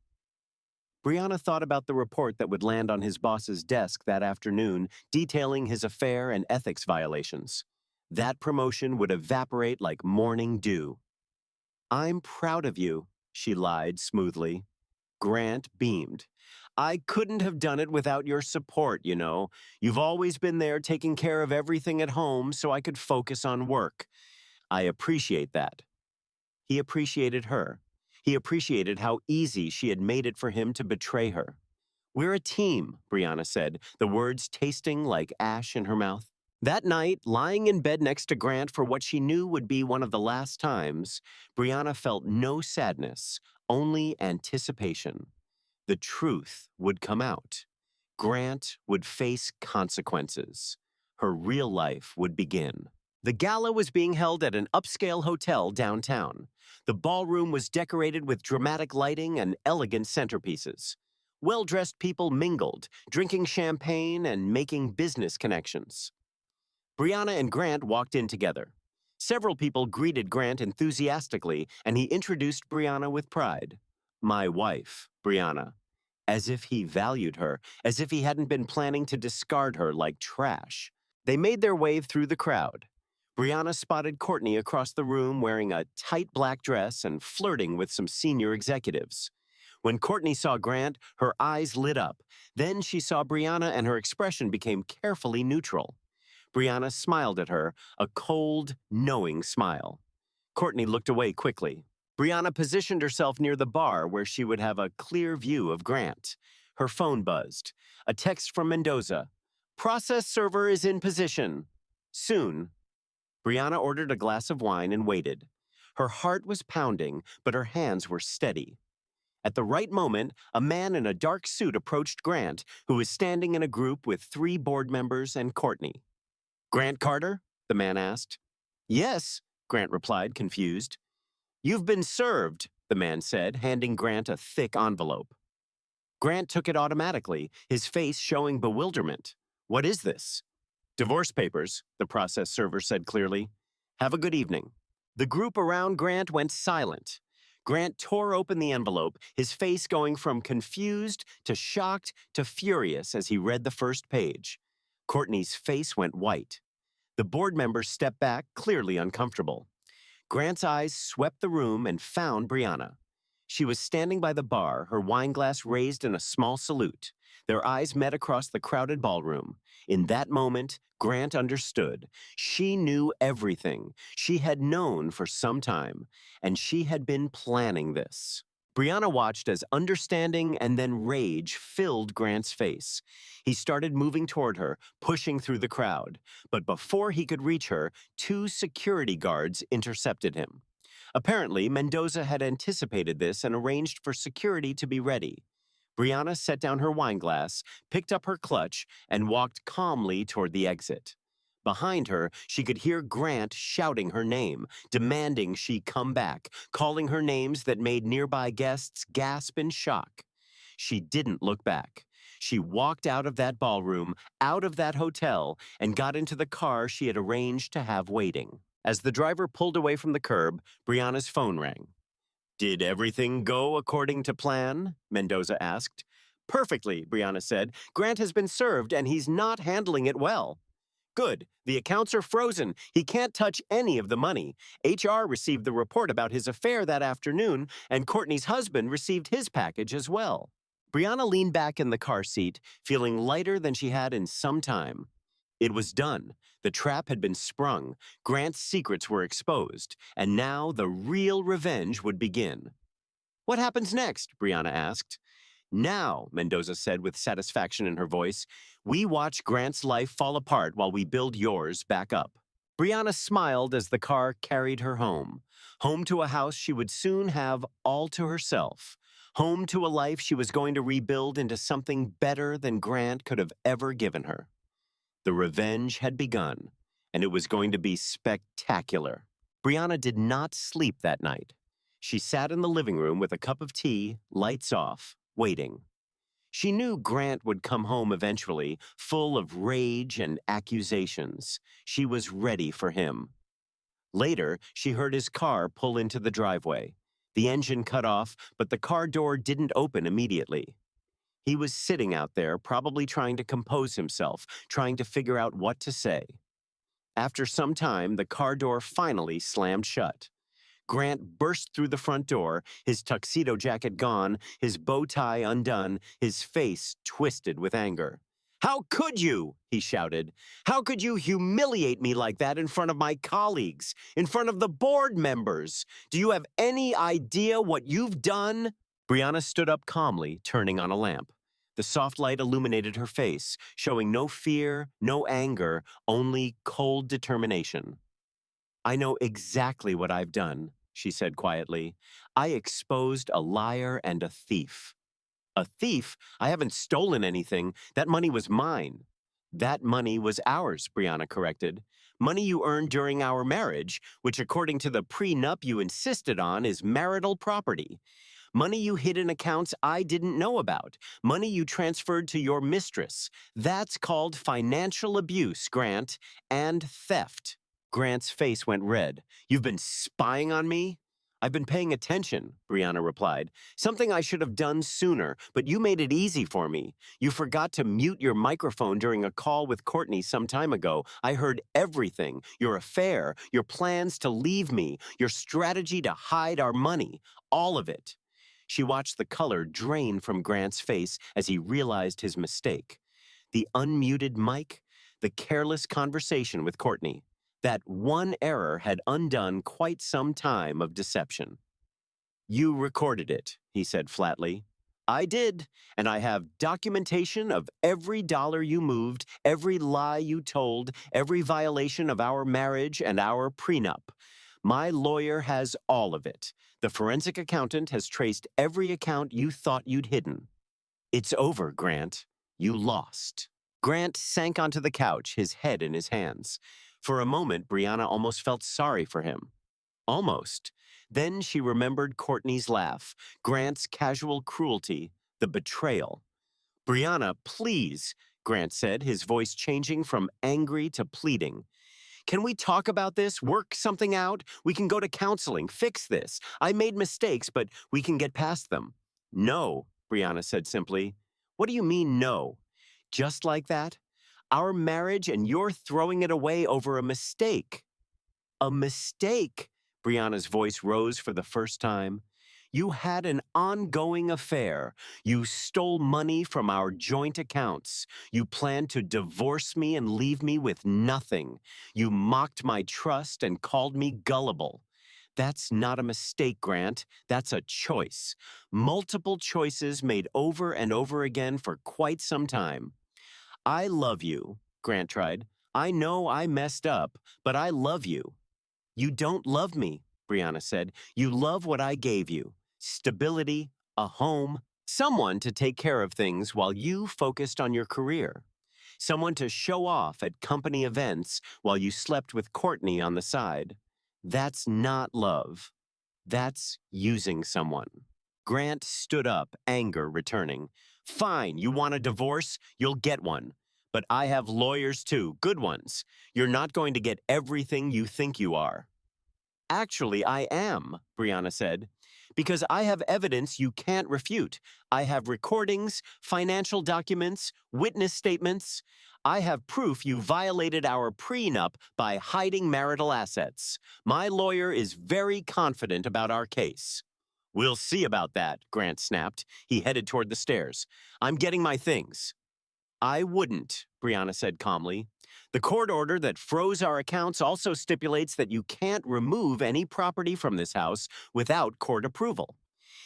Brianna thought about the report that would land on his boss's desk that afternoon, detailing his affair and ethics violations. That promotion would evaporate like morning dew. "I'm proud of you," she lied smoothly. Grant beamed. "I couldn't have done it without your support, you know. You've always been there taking care of everything at home so I could focus on work. I appreciate that." He appreciated her. He appreciated how easy she had made it for him to betray her. "We're a team," Brianna said, the words tasting like ash in her mouth. That night, lying in bed next to Grant for what she knew would be one of the last times, Brianna felt no sadness, only anticipation. The truth would come out. Grant would face consequences. Her real life would begin. The gala was being held at an upscale hotel downtown. The ballroom was decorated with dramatic lighting and elegant centerpieces. Well-dressed people mingled, drinking champagne and making business connections. Brianna and Grant walked in together. Several people greeted Grant enthusiastically, and he introduced Brianna with pride. "My wife, Brianna." As if he valued her, as if he hadn't been planning to discard her like trash. They made their way through the crowd. Brianna spotted Courtney across the room wearing a tight black dress and flirting with some senior executives. When Courtney saw Grant, her eyes lit up. Then she saw Brianna and her expression became carefully neutral. Brianna smiled at her, a cold, knowing smile. Courtney looked away quickly. Brianna positioned herself near the bar where she would have a clear view of Grant. Her phone buzzed. A text from Mendoza. "Process server is in position. Soon." Brianna ordered a glass of wine and waited. Her heart was pounding, but her hands were steady. At the right moment, a man in a dark suit approached Grant, who was standing in a group with 3 board members and Courtney. "Grant Carter?" the man asked. "Yes," Grant replied, confused. "You've been served," the man said, handing Grant a thick envelope. Grant took it automatically, his face showing bewilderment. "What is this?" "Divorce papers," the process server said clearly. "Have a good evening." The group around Grant went silent. Grant tore open the envelope, his face going from confused to shocked to furious as he read the first page. Courtney's face went white. The board member stepped back, clearly uncomfortable. Grant's eyes swept the room and found Brianna. She was standing by the bar, her wine glass raised in a small salute. Their eyes met across the crowded ballroom. In that moment, Grant understood. She knew everything. She had known for some time, and she had been planning this. Brianna watched as understanding and then rage filled Grant's face. He started moving toward her, pushing through the crowd. But before he could reach her, two security guards intercepted him. Apparently, Mendoza had anticipated this and arranged for security to be ready. Brianna set down her wine glass, picked up her clutch, and walked calmly toward the exit. Behind her, she could hear Grant shouting her name, demanding she come back, calling her names that made nearby guests gasp in shock. She didn't look back. She walked out of that ballroom, out of that hotel, and got into the car she had arranged to have waiting. As the driver pulled away from the curb, Brianna's phone rang. "Did everything go according to plan?" Mendoza asked. "Perfectly," Brianna said. "Grant has been served, and he's not handling it well." "Good. The accounts are frozen. He can't touch any of the money. HR received the report about his affair that afternoon, and Courtney's husband received his package as well." Brianna leaned back in the car seat, feeling lighter than she had in some time. It was done. The trap had been sprung. Grant's secrets were exposed, and now the real revenge would begin. "What happens next?" Brianna asked. "Now," Mendoza said with satisfaction in her voice, "we watch Grant's life fall apart while we build yours back up." Brianna smiled as the car carried her home. Home to a house she would soon have all to herself. Home to a life she was going to rebuild into something better than Grant could have ever given her. The revenge had begun, and it was going to be spectacular. Brianna did not sleep that night. She sat in the living room with a cup of tea, lights off, waiting. She knew Grant would come home eventually, full of rage and accusations. She was ready for him. Later, she heard his car pull into the driveway. The engine cut off, but the car door didn't open immediately. He was sitting out there, probably trying to compose himself, trying to figure out what to say. After some time, the car door finally slammed shut. Grant burst through the front door, his tuxedo jacket gone, his bow tie undone, his face twisted with anger. "How could you?" he shouted. "How could you humiliate me like that in front of my colleagues, in front of the board members? Do you have any idea what you've done?" Brianna stood up calmly, turning on a lamp. The soft light illuminated her face, showing no fear, no anger, only cold determination. "I know exactly what I've done," she said quietly. "I exposed a liar and a thief." "A thief? I haven't stolen anything. That money was mine." "That money was ours," Brianna corrected. "Money you earned during our marriage, which according to the prenup you insisted on is marital property. Money you hid in accounts I didn't know about. Money you transferred to your mistress. That's called financial abuse, Grant, and theft." Grant's face went red. "You've been spying on me?" "I've been paying attention," Brianna replied. "Something I should have done sooner, but you made it easy for me. You forgot to mute your microphone during a call with Courtney some time ago. I heard everything. Your affair, your plans to leave me, your strategy to hide our money, all of it." She watched the color drain from Grant's face as he realized his mistake. The unmuted mic, the careless conversation with Courtney. That one error had undone quite some time of deception. "You recorded it," he said flatly. "I did, and I have documentation of every dollar you moved, every lie you told, every violation of our marriage and our prenup. My lawyer has all of it. The forensic accountant has traced every account you thought you'd hidden. It's over, Grant. You lost." Grant sank onto the couch, his head in his hands. For a moment, Brianna almost felt sorry for him. Almost. Then she remembered Courtney's laugh, Grant's casual cruelty, the betrayal. "Brianna, please," Grant said, his voice changing from angry to pleading. "Can we talk about this, work something out? We can go to counseling, fix this. I made mistakes, but we can get past them." "No," Brianna said simply. "What do you mean, no?" Just like that, Our marriage, and you're throwing it away over a mistake. A mistake? Brianna's voice rose for the first time. You had an ongoing affair. You stole money from our joint accounts. You planned to divorce me and leave me with nothing. You mocked my trust and called me gullible. That's not a mistake, Grant. That's a choice. Multiple choices made over and over again for quite some time. I love you, Grant tried. I know I messed up, but I love you. You don't love me, Brianna said. You love what I gave you. Stability, a home, someone to take care of things while you focused on your career. Someone to show off at company events while you slept with Courtney on the side. That's not love. That's using someone. Grant stood up, anger returning. Fine, you want a divorce? You'll get one. But I have lawyers too, good ones. You're not going to get everything you think you are. Actually, I am, Brianna said, because I have evidence you can't refute. I have recordings, financial documents, witness statements. I have proof you violated our prenup by hiding marital assets. My lawyer is very confident about our case. We'll see about that, Grant snapped. He headed toward the stairs. I'm getting my things. I wouldn't, Brianna said calmly. The court order that froze our accounts also stipulates that you can't remove any property from this house without court approval.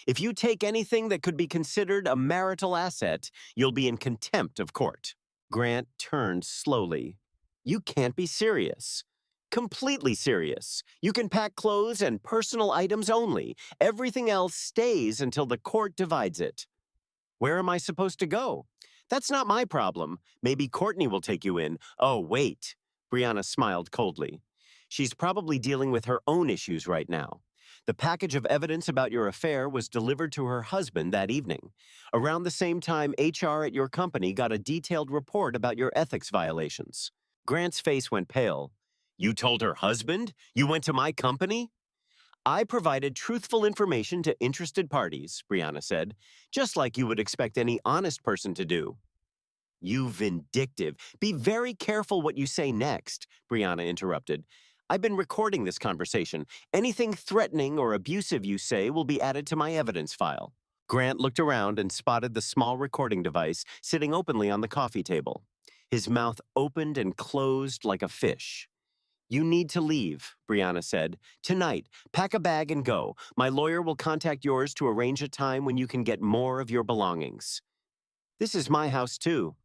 If you take anything that could be considered a marital asset, you'll be in contempt of court. Grant turned slowly. You can't be serious. Completely serious. You can pack clothes and personal items only. Everything else stays until the court divides it. Where am I supposed to go? That's not my problem. Maybe Courtney will take you in. Oh, wait. Brianna smiled coldly. She's probably dealing with her own issues right now. The package of evidence about your affair was delivered to her husband that evening. Around the same time, HR at your company got a detailed report about your ethics violations. Grant's face went pale. You told her husband? You went to my company? I provided truthful information to interested parties, Brianna said, just like you would expect any honest person to do. You vindictive. Be very careful what you say next, Brianna interrupted. I've been recording this conversation. Anything threatening or abusive you say will be added to my evidence file. Grant looked around and spotted the small recording device sitting openly on the coffee table. His mouth opened and closed like a fish. You need to leave, Brianna said. Tonight, pack a bag and go. My lawyer will contact yours to arrange a time when you can get more of your belongings. This is my house, too.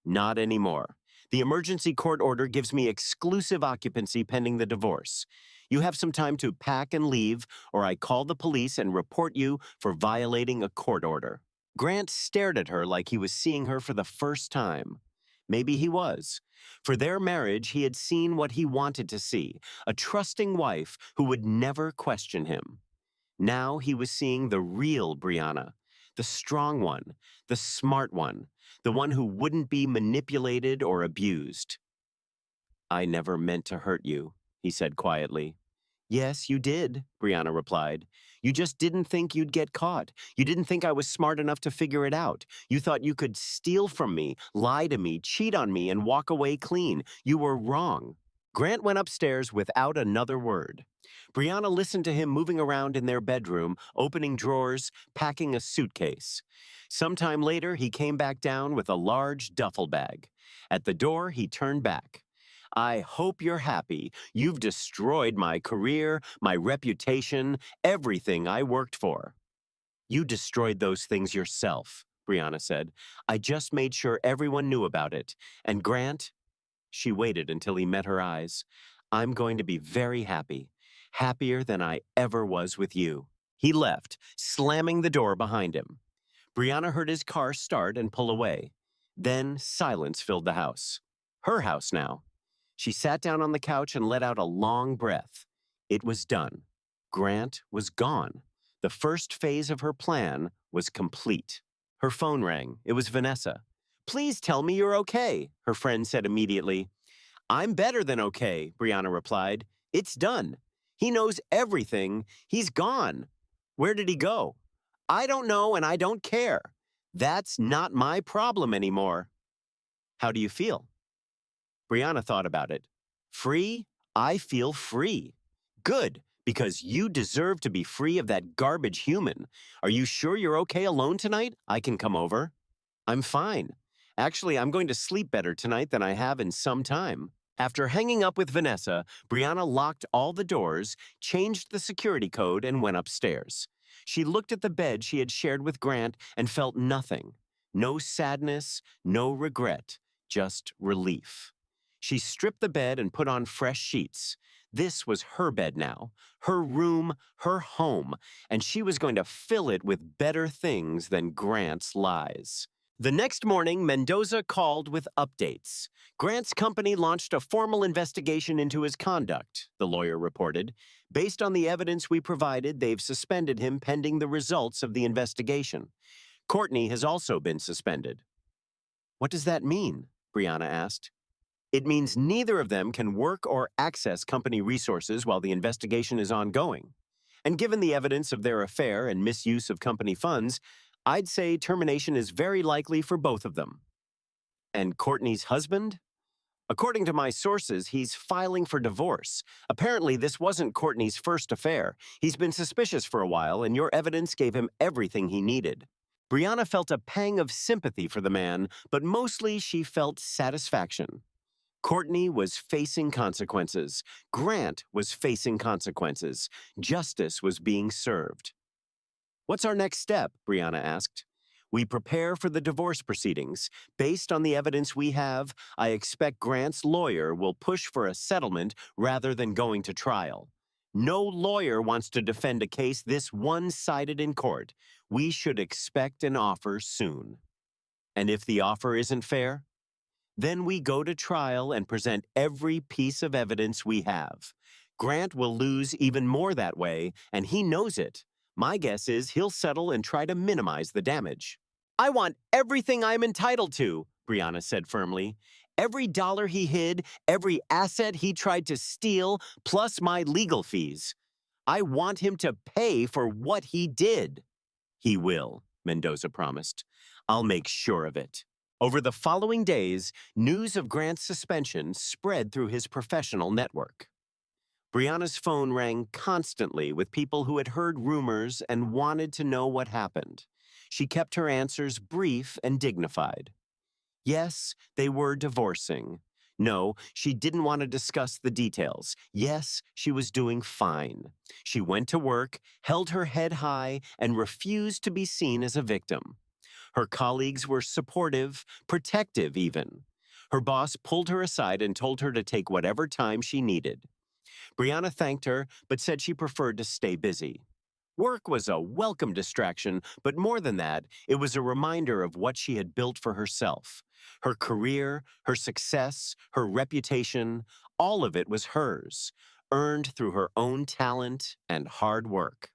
Not anymore. The emergency court order gives me exclusive occupancy pending the divorce. You have some time to pack and leave, or I call the police and report you for violating a court order. Grant stared at her like he was seeing her for the first time. Maybe he was. For their marriage, he had seen what he wanted to see, a trusting wife who would never question him. Now he was seeing the real Brianna, the strong one, the smart one, the one who wouldn't be manipulated or abused. I never meant to hurt you, he said quietly. Yes, you did, Brianna replied. You just didn't think you'd get caught. You didn't think I was smart enough to figure it out. You thought you could steal from me, lie to me, cheat on me, and walk away clean. You were wrong. Grant went upstairs without another word. Brianna listened to him moving around in their bedroom, opening drawers, packing a suitcase. Sometime later, he came back down with a large duffel bag. At the door, he turned back. I hope you're happy. You've destroyed my career, my reputation, everything I worked for. You destroyed those things yourself, Brianna said. I just made sure everyone knew about it. And Grant? She waited until he met her eyes. I'm going to be very happy. Happier than I ever was with you. He left, slamming the door behind him. Brianna heard his car start and pull away. Then silence filled the house. Her house now. She sat down on the couch and let out a long breath. It was done. Grant was gone. The first phase of her plan was complete. Her phone rang. It was Vanessa. Please tell me you're okay, her friend said immediately. I'm better than okay, Brianna replied. It's done. He knows everything. He's gone. Where did he go? I don't know and I don't care. That's not my problem anymore. How do you feel? Brianna thought about it. Free? I feel free. Good, because you deserve to be free of that garbage human. Are you sure you're okay alone tonight? I can come over. I'm fine. Actually, I'm going to sleep better tonight than I have in some time. After hanging up with Vanessa, Brianna locked all the doors, changed the security code, and went upstairs. She looked at the bed she had shared with Grant and felt nothing. No sadness, no regret, just relief. She stripped the bed and put on fresh sheets. This was her bed now, her room, her home, and she was going to fill it with better things than Grant's lies. The next morning, Mendoza called with updates. Grant's company launched a formal investigation into his conduct, the lawyer reported. Based on the evidence we provided, they've suspended him pending the results of the investigation. Courtney has also been suspended. What does that mean? Brianna asked. It means neither of them can work or access company resources while the investigation is ongoing. And given the evidence of their affair and misuse of company funds, I'd say termination is very likely for both of them. And Courtney's husband? According to my sources, he's filing for divorce. Apparently, this wasn't Courtney's first affair. He's been suspicious for a while, and your evidence gave him everything he needed. Brianna felt a pang of sympathy for the man, but mostly she felt satisfaction. Courtney was facing consequences. Grant was facing consequences. Justice was being served. What's our next step? Brianna asked. We prepare for the divorce proceedings. Based on the evidence we have, I expect Grant's lawyer will push for a settlement rather than going to trial. No lawyer wants to defend a case this one-sided in court. We should expect an offer soon. And if the offer isn't fair? Then we go to trial and present every piece of evidence we have. Grant will lose even more that way, and he knows it. My guess is he'll settle and try to minimize the damage. I want everything I'm entitled to, Brianna said firmly. Every dollar he hid, every asset he tried to steal, plus my legal fees. I want him to pay for what he did. He will, Mendoza promised. I'll make sure of it. Over the following days, news of Grant's suspension spread through his professional network. Brianna's phone rang constantly with people who had heard rumors and wanted to know what happened. She kept her answers brief and dignified. Yes, they were divorcing. No, she didn't want to discuss the details. Yes, she was doing fine. She went to work, held her head high, and refused to be seen as a victim. Her colleagues were supportive, protective even. Her boss pulled her aside and told her to take whatever time she needed. Brianna thanked her, but said she preferred to stay busy. Work was a welcome distraction, but more than that, it was a reminder of what she had built for herself. Her career, her success, her reputation, all of it was hers, earned through her own talent and hard work.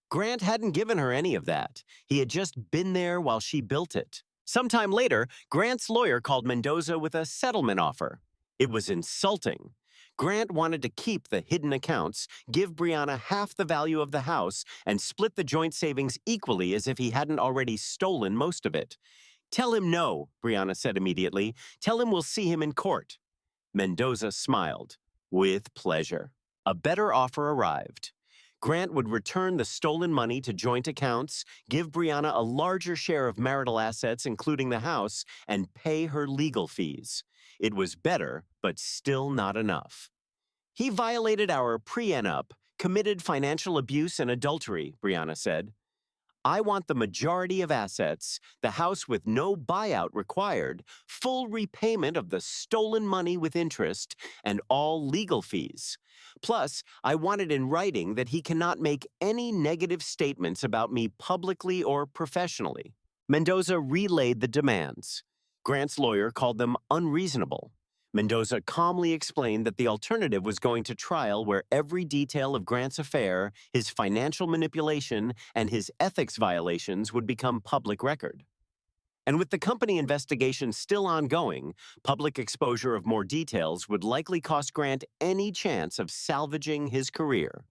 Grant hadn't given her any of that. He had just been there while she built it. Sometime later, Grant's lawyer called Mendoza with a settlement offer. It was insulting. Grant wanted to keep the hidden accounts, give Brianna half the value of the house, and split the joint savings equally as if he hadn't already stolen most of it. Tell him no, Brianna said immediately. Tell him we'll see him in court. Mendoza smiled. With pleasure. A better offer arrived. Grant would return the stolen money to joint accounts, give Brianna a larger share of marital assets, including the house, and pay her legal fees. It was better, but still not enough. He violated our prenup, committed financial abuse and adultery, Brianna said. I want the majority of assets, the house with no buyout required, full repayment of the stolen money with interest, and all legal fees. Plus, I want it in writing that he cannot make any negative statements about me publicly or professionally. Mendoza relayed the demands. Grant's lawyer called them unreasonable. Mendoza calmly explained that the alternative was going to trial where every detail of Grant's affair, his financial manipulation, and his ethics violations would become public record. And with the company investigation still ongoing, public exposure of more details would likely cost Grant any chance of salvaging his career.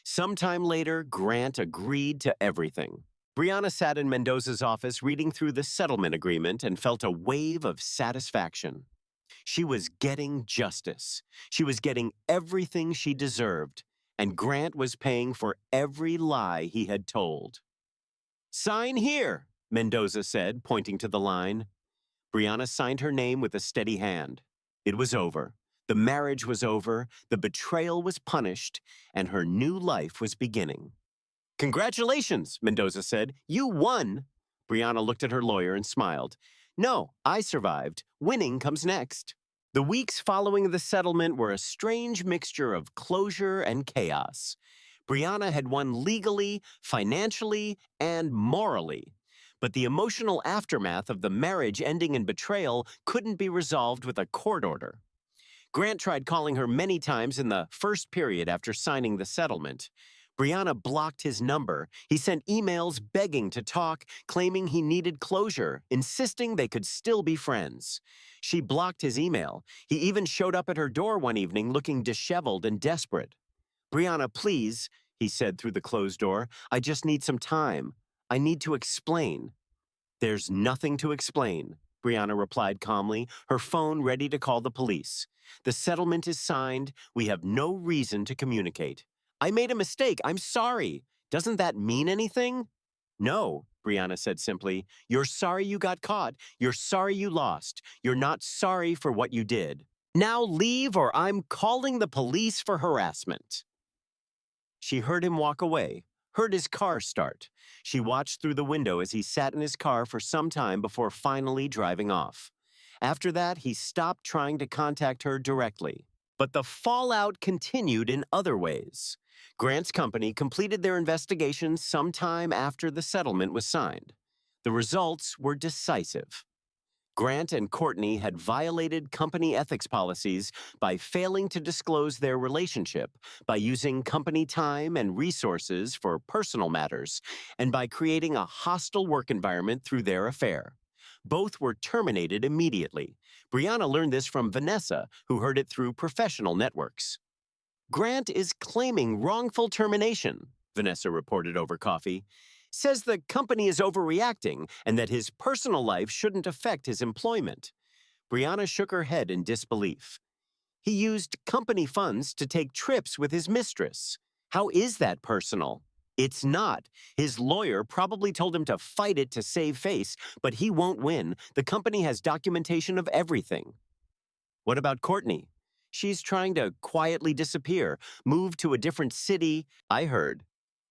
Sometime later, Grant agreed to everything. Brianna sat in Mendoza's office reading through the settlement agreement and felt a wave of satisfaction. She was getting justice. She was getting everything she deserved, and Grant was paying for every lie he had told. "Sign here," Mendoza said, pointing to the line. Brianna signed her name with a steady hand. It was over. The marriage was over, the betrayal was punished, and her new life was beginning. "Congratulations," Mendoza said. "You won." Brianna looked at her lawyer and smiled. "No, I survived. Winning comes next." The weeks following the settlement were a strange mixture of closure and chaos. Brianna had won legally, financially, and morally. But the emotional aftermath of the marriage ending in betrayal couldn't be resolved with a court order. Grant tried calling her many times in the first period after signing the settlement. Brianna blocked his number. He sent emails begging to talk, claiming he needed closure, insisting they could still be friends. She blocked his email. He even showed up at her door one evening looking disheveled and desperate. "Brianna, please," he said through the closed door. "I just need some time. I need to explain." "There's nothing to explain," Brianna replied calmly, her phone ready to call the police. "The settlement is signed. We have no reason to communicate." "I made a mistake. I'm sorry. Doesn't that mean anything?" "No," Brianna said simply. "You're sorry you got caught. You're sorry you lost. You're not sorry for what you did. Now leave or I'm calling the police for harassment." She heard him walk away, heard his car start. She watched through the window as he sat in his car for some time before finally driving off. After that, he stopped trying to contact her directly. But the fallout continued in other ways. Grant's company completed their investigation sometime after the settlement was signed. The results were decisive. Grant and Courtney had violated company ethics policies by failing to disclose their relationship, by using company time and resources for personal matters, and by creating a hostile work environment through their affair. Both were terminated immediately. Brianna learned this from Vanessa, who heard it through professional networks. "Grant is claiming wrongful termination," Vanessa reported over coffee. "Says the company is overreacting and that his personal life shouldn't affect his employment." Brianna shook her head in disbelief. "He used company funds to take trips with his mistress. How is that personal?" "It's not. His lawyer probably told him to fight it to save face, but he won't win. The company has documentation of everything." "What about Courtney?" "She's trying to quietly disappear, move to a different city. I heard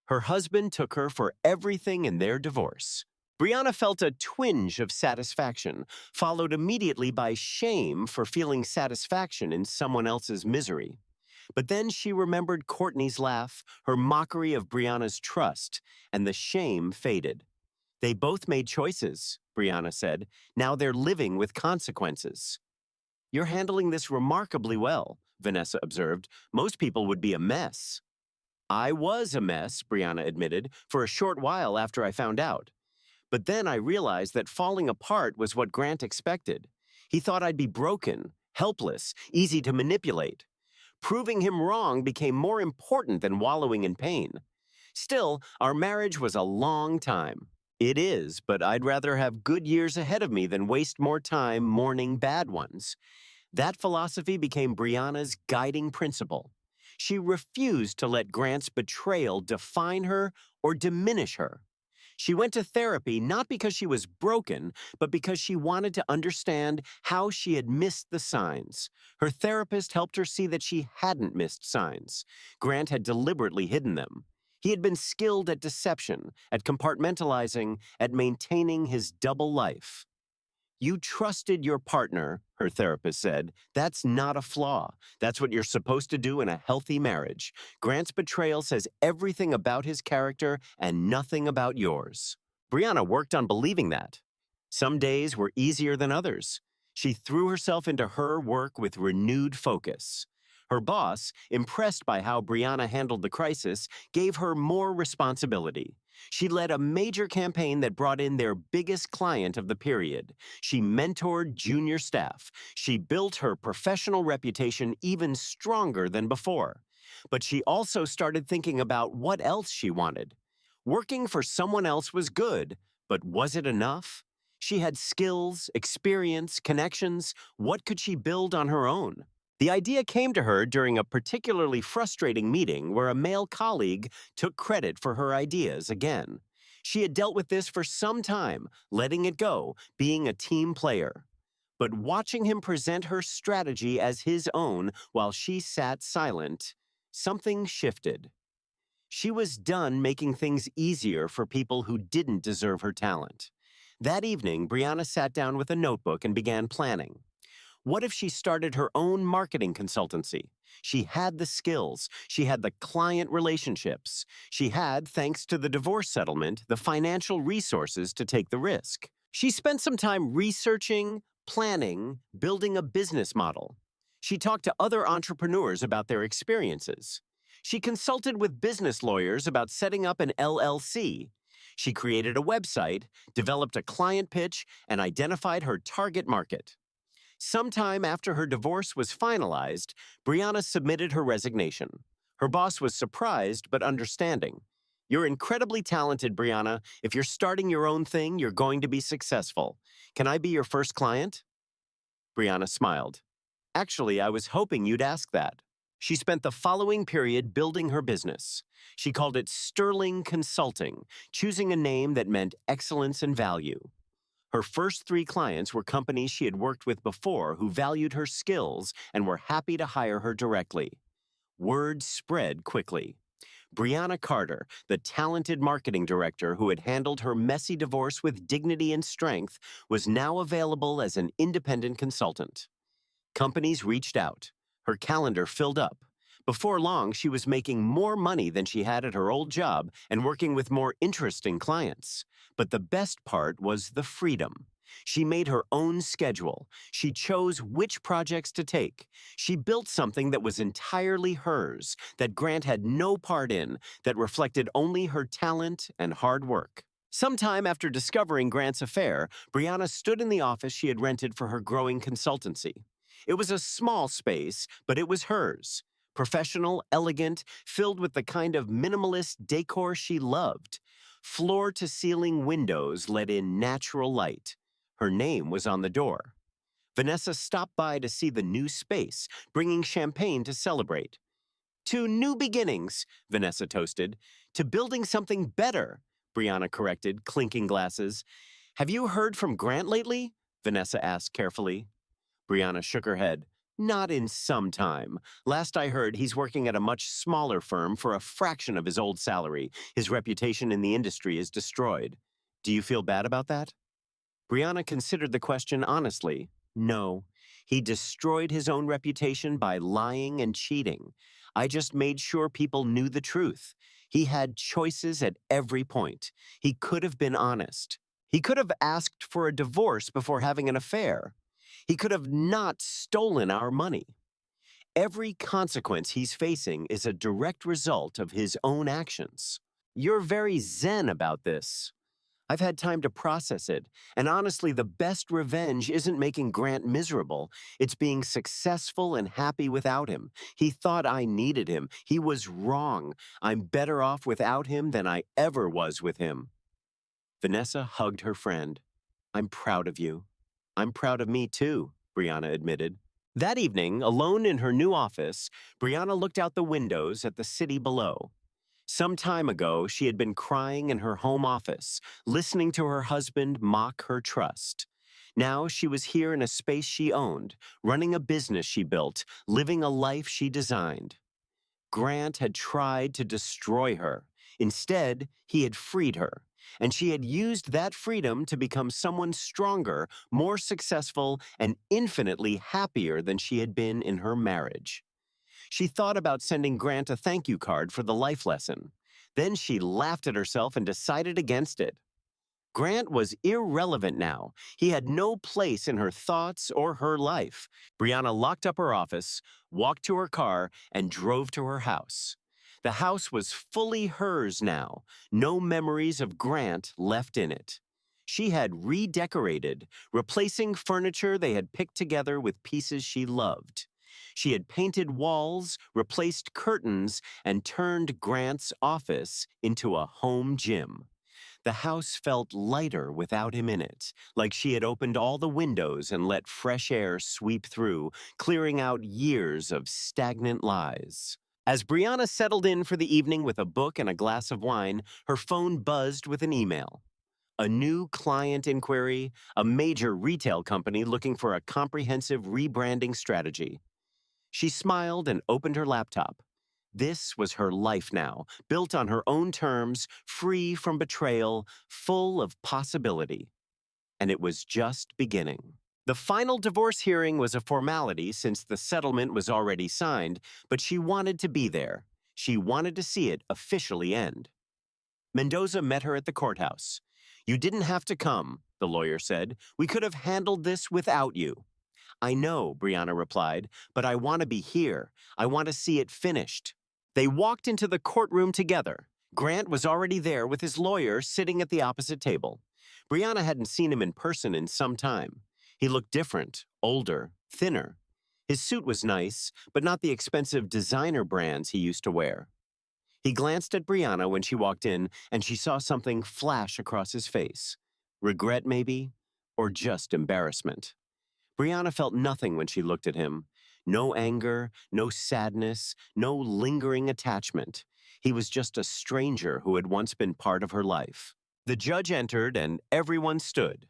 her husband took her for everything in their divorce." Brianna felt a twinge of satisfaction, followed immediately by shame for feeling satisfaction in someone else's misery. But then she remembered Courtney's laugh, her mockery of Brianna's trust, and the shame faded. "They both made choices," Brianna said. "Now they're living with consequences." "You're handling this remarkably well," Vanessa observed. "Most people would be a mess." "I was a mess," Brianna admitted, "for a short while after I found out. But then I realized that falling apart was what Grant expected. He thought I'd be broken, helpless, easy to manipulate. Proving him wrong became more important than wallowing in pain. Still, our marriage was a long time. It is, but I'd rather have good years ahead of me than waste more time mourning bad ones." That philosophy became Brianna's guiding principle. She refused to let Grant's betrayal define her or diminish her. She went to therapy not because she was broken, but because she wanted to understand how she had missed the signs. Her therapist helped her see that she hadn't missed signs. Grant had deliberately hidden them. He had been skilled at deception, at compartmentalizing, at maintaining his double life. "You trusted your partner," her therapist said. "That's not a flaw. That's what you're supposed to do in a healthy marriage. Grant's betrayal says everything about his character and nothing about yours." Brianna worked on believing that. Some days were easier than others. She threw herself into her work with renewed focus. Her boss, impressed by how Brianna handled the crisis, gave her more responsibility. She led a major campaign that brought in their biggest client of the period. She mentored junior staff. She built her professional reputation even stronger than before. But she also started thinking about what else she wanted. Working for someone else was good, but was it enough? She had skills, experience, connections. What could she build on her own? The idea came to her during a particularly frustrating meeting where a male colleague took credit for her ideas again. She had dealt with this for some time, letting it go, being a team player. But watching him present her strategy as his own while she sat silent, something shifted. She was done making things easier for people who didn't deserve her talent. That evening, Brianna sat down with a notebook and began planning. What if she started her own marketing consultancy? She had the skills, she had the client relationships, she had, thanks to the divorce settlement, the financial resources to take the risk. She spent some time researching, planning, building a business model. She talked to other entrepreneurs about their experiences. She consulted with business lawyers about setting up an LLC. She created a website, developed a client pitch, and identified her target market. Sometime after her divorce was finalized, Brianna submitted her resignation. Her boss was surprised but understanding. "You're incredibly talented, Brianna. If you're starting your own thing, you're going to be successful. Can I be your first client?" Brianna smiled. "Actually, I was hoping you'd ask that." She spent the following period building her business. She called it Sterling Consulting, choosing a name that meant excellence and value. Her first 3 clients were companies she had worked with before who valued her skills and were happy to hire her directly. Word spread quickly. Brianna Carter, the talented marketing director who had handled her messy divorce with dignity and strength, was now available as an independent consultant. Companies reached out. Her calendar filled up. Before long, she was making more money than she had at her old job and working with more interesting clients. But the best part was the freedom. She made her own schedule. She chose which projects to take. She built something that was entirely hers, that Grant had no part in, that reflected only her talent and hard work. Sometime after discovering Grant's affair, Brianna stood in the office she had rented for her growing consultancy. It was a small space, but it was hers. Professional, elegant, filled with the kind of minimalist decor she loved. Floor-to-ceiling windows let in natural light. Her name was on the door. Vanessa stopped by to see the new space, bringing champagne to celebrate. "To new beginnings," Vanessa toasted. "To building something better," Brianna corrected, clinking glasses. "Have you heard from Grant lately?" Vanessa asked carefully. Brianna shook her head. "Not in some time. Last I heard, he's working at a much smaller firm for a fraction of his old salary. His reputation in the industry is destroyed. Do you feel bad about that?" Brianna considered the question honestly. No. He destroyed his own reputation by lying and cheating. I just made sure people knew the truth. He had choices at every point. He could have been honest. He could have asked for a divorce before having an affair. He could have not stolen our money. Every consequence he's facing is a direct result of his own actions. You're very zen about this. I've had time to process it, and honestly, the best revenge isn't making Grant miserable. It's being successful and happy without him. He thought I needed him. He was wrong. I'm better off without him than I ever was with him. Vanessa hugged her friend. "I'm proud of you." "I'm proud of me too," Brianna admitted. That evening, alone in her new office, Brianna looked out the windows at the city below. Some time ago, she had been crying in her home office, listening to her husband mock her trust. Now she was here in a space she owned, running a business she built, living a life she designed. Grant had tried to destroy her. Instead, he had freed her, and she had used that freedom to become someone stronger, more successful, and infinitely happier than she had been in her marriage. She thought about sending Grant a thank you card for the life lesson. Then she laughed at herself and decided against it. Grant was irrelevant now. He had no place in her thoughts or her life. Brianna locked up her office, walked to her car, and drove to her house. The house was fully hers now, no memories of Grant left in it. She had redecorated, replacing furniture they had picked together with pieces she loved. She had painted walls, replaced curtains, and turned Grant's office into a home gym. The house felt lighter without him in it, like she had opened all the windows and let fresh air sweep through, clearing out years of stagnant lies. As Brianna settled in for the evening with a book and a glass of wine, her phone buzzed with an email. A new client inquiry, a major retail company looking for a comprehensive rebranding strategy. She smiled and opened her laptop. This was her life now, built on her own terms, free from betrayal, full of possibility. And it was just beginning. The final divorce hearing was a formality since the settlement was already signed, but she wanted to be there. She wanted to see it officially end. Mendoza met her at the courthouse. "You didn't have to come," the lawyer said. "We could have handled this without you." "I know," Brianna replied, "but I want to be here. I want to see it finished." They walked into the courtroom together. Grant was already there with his lawyer sitting at the opposite table. Brianna hadn't seen him in person in some time. He looked different, older, thinner. His suit was nice, but not the expensive designer brands he used to wear. He glanced at Brianna when she walked in, and she saw something flash across his face. Regret, maybe? Or just embarrassment. Brianna felt nothing when she looked at him. No anger, no sadness, no lingering attachment. He was just a stranger who had once been part of her life. The judge entered, and everyone stood.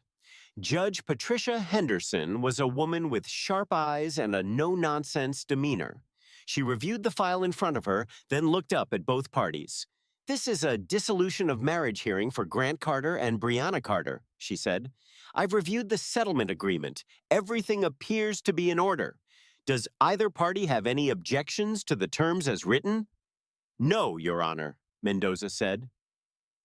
Judge Patricia Henderson was a woman with sharp eyes and a no-nonsense demeanor. She reviewed the file in front of her, then looked up at both parties. "This is a dissolution of marriage hearing for Grant Carter and Brianna Carter," she said. "I've reviewed the settlement agreement. Everything appears to be in order. Does either party have any objections to the terms as written?" "No, Your Honor," Mendoza said.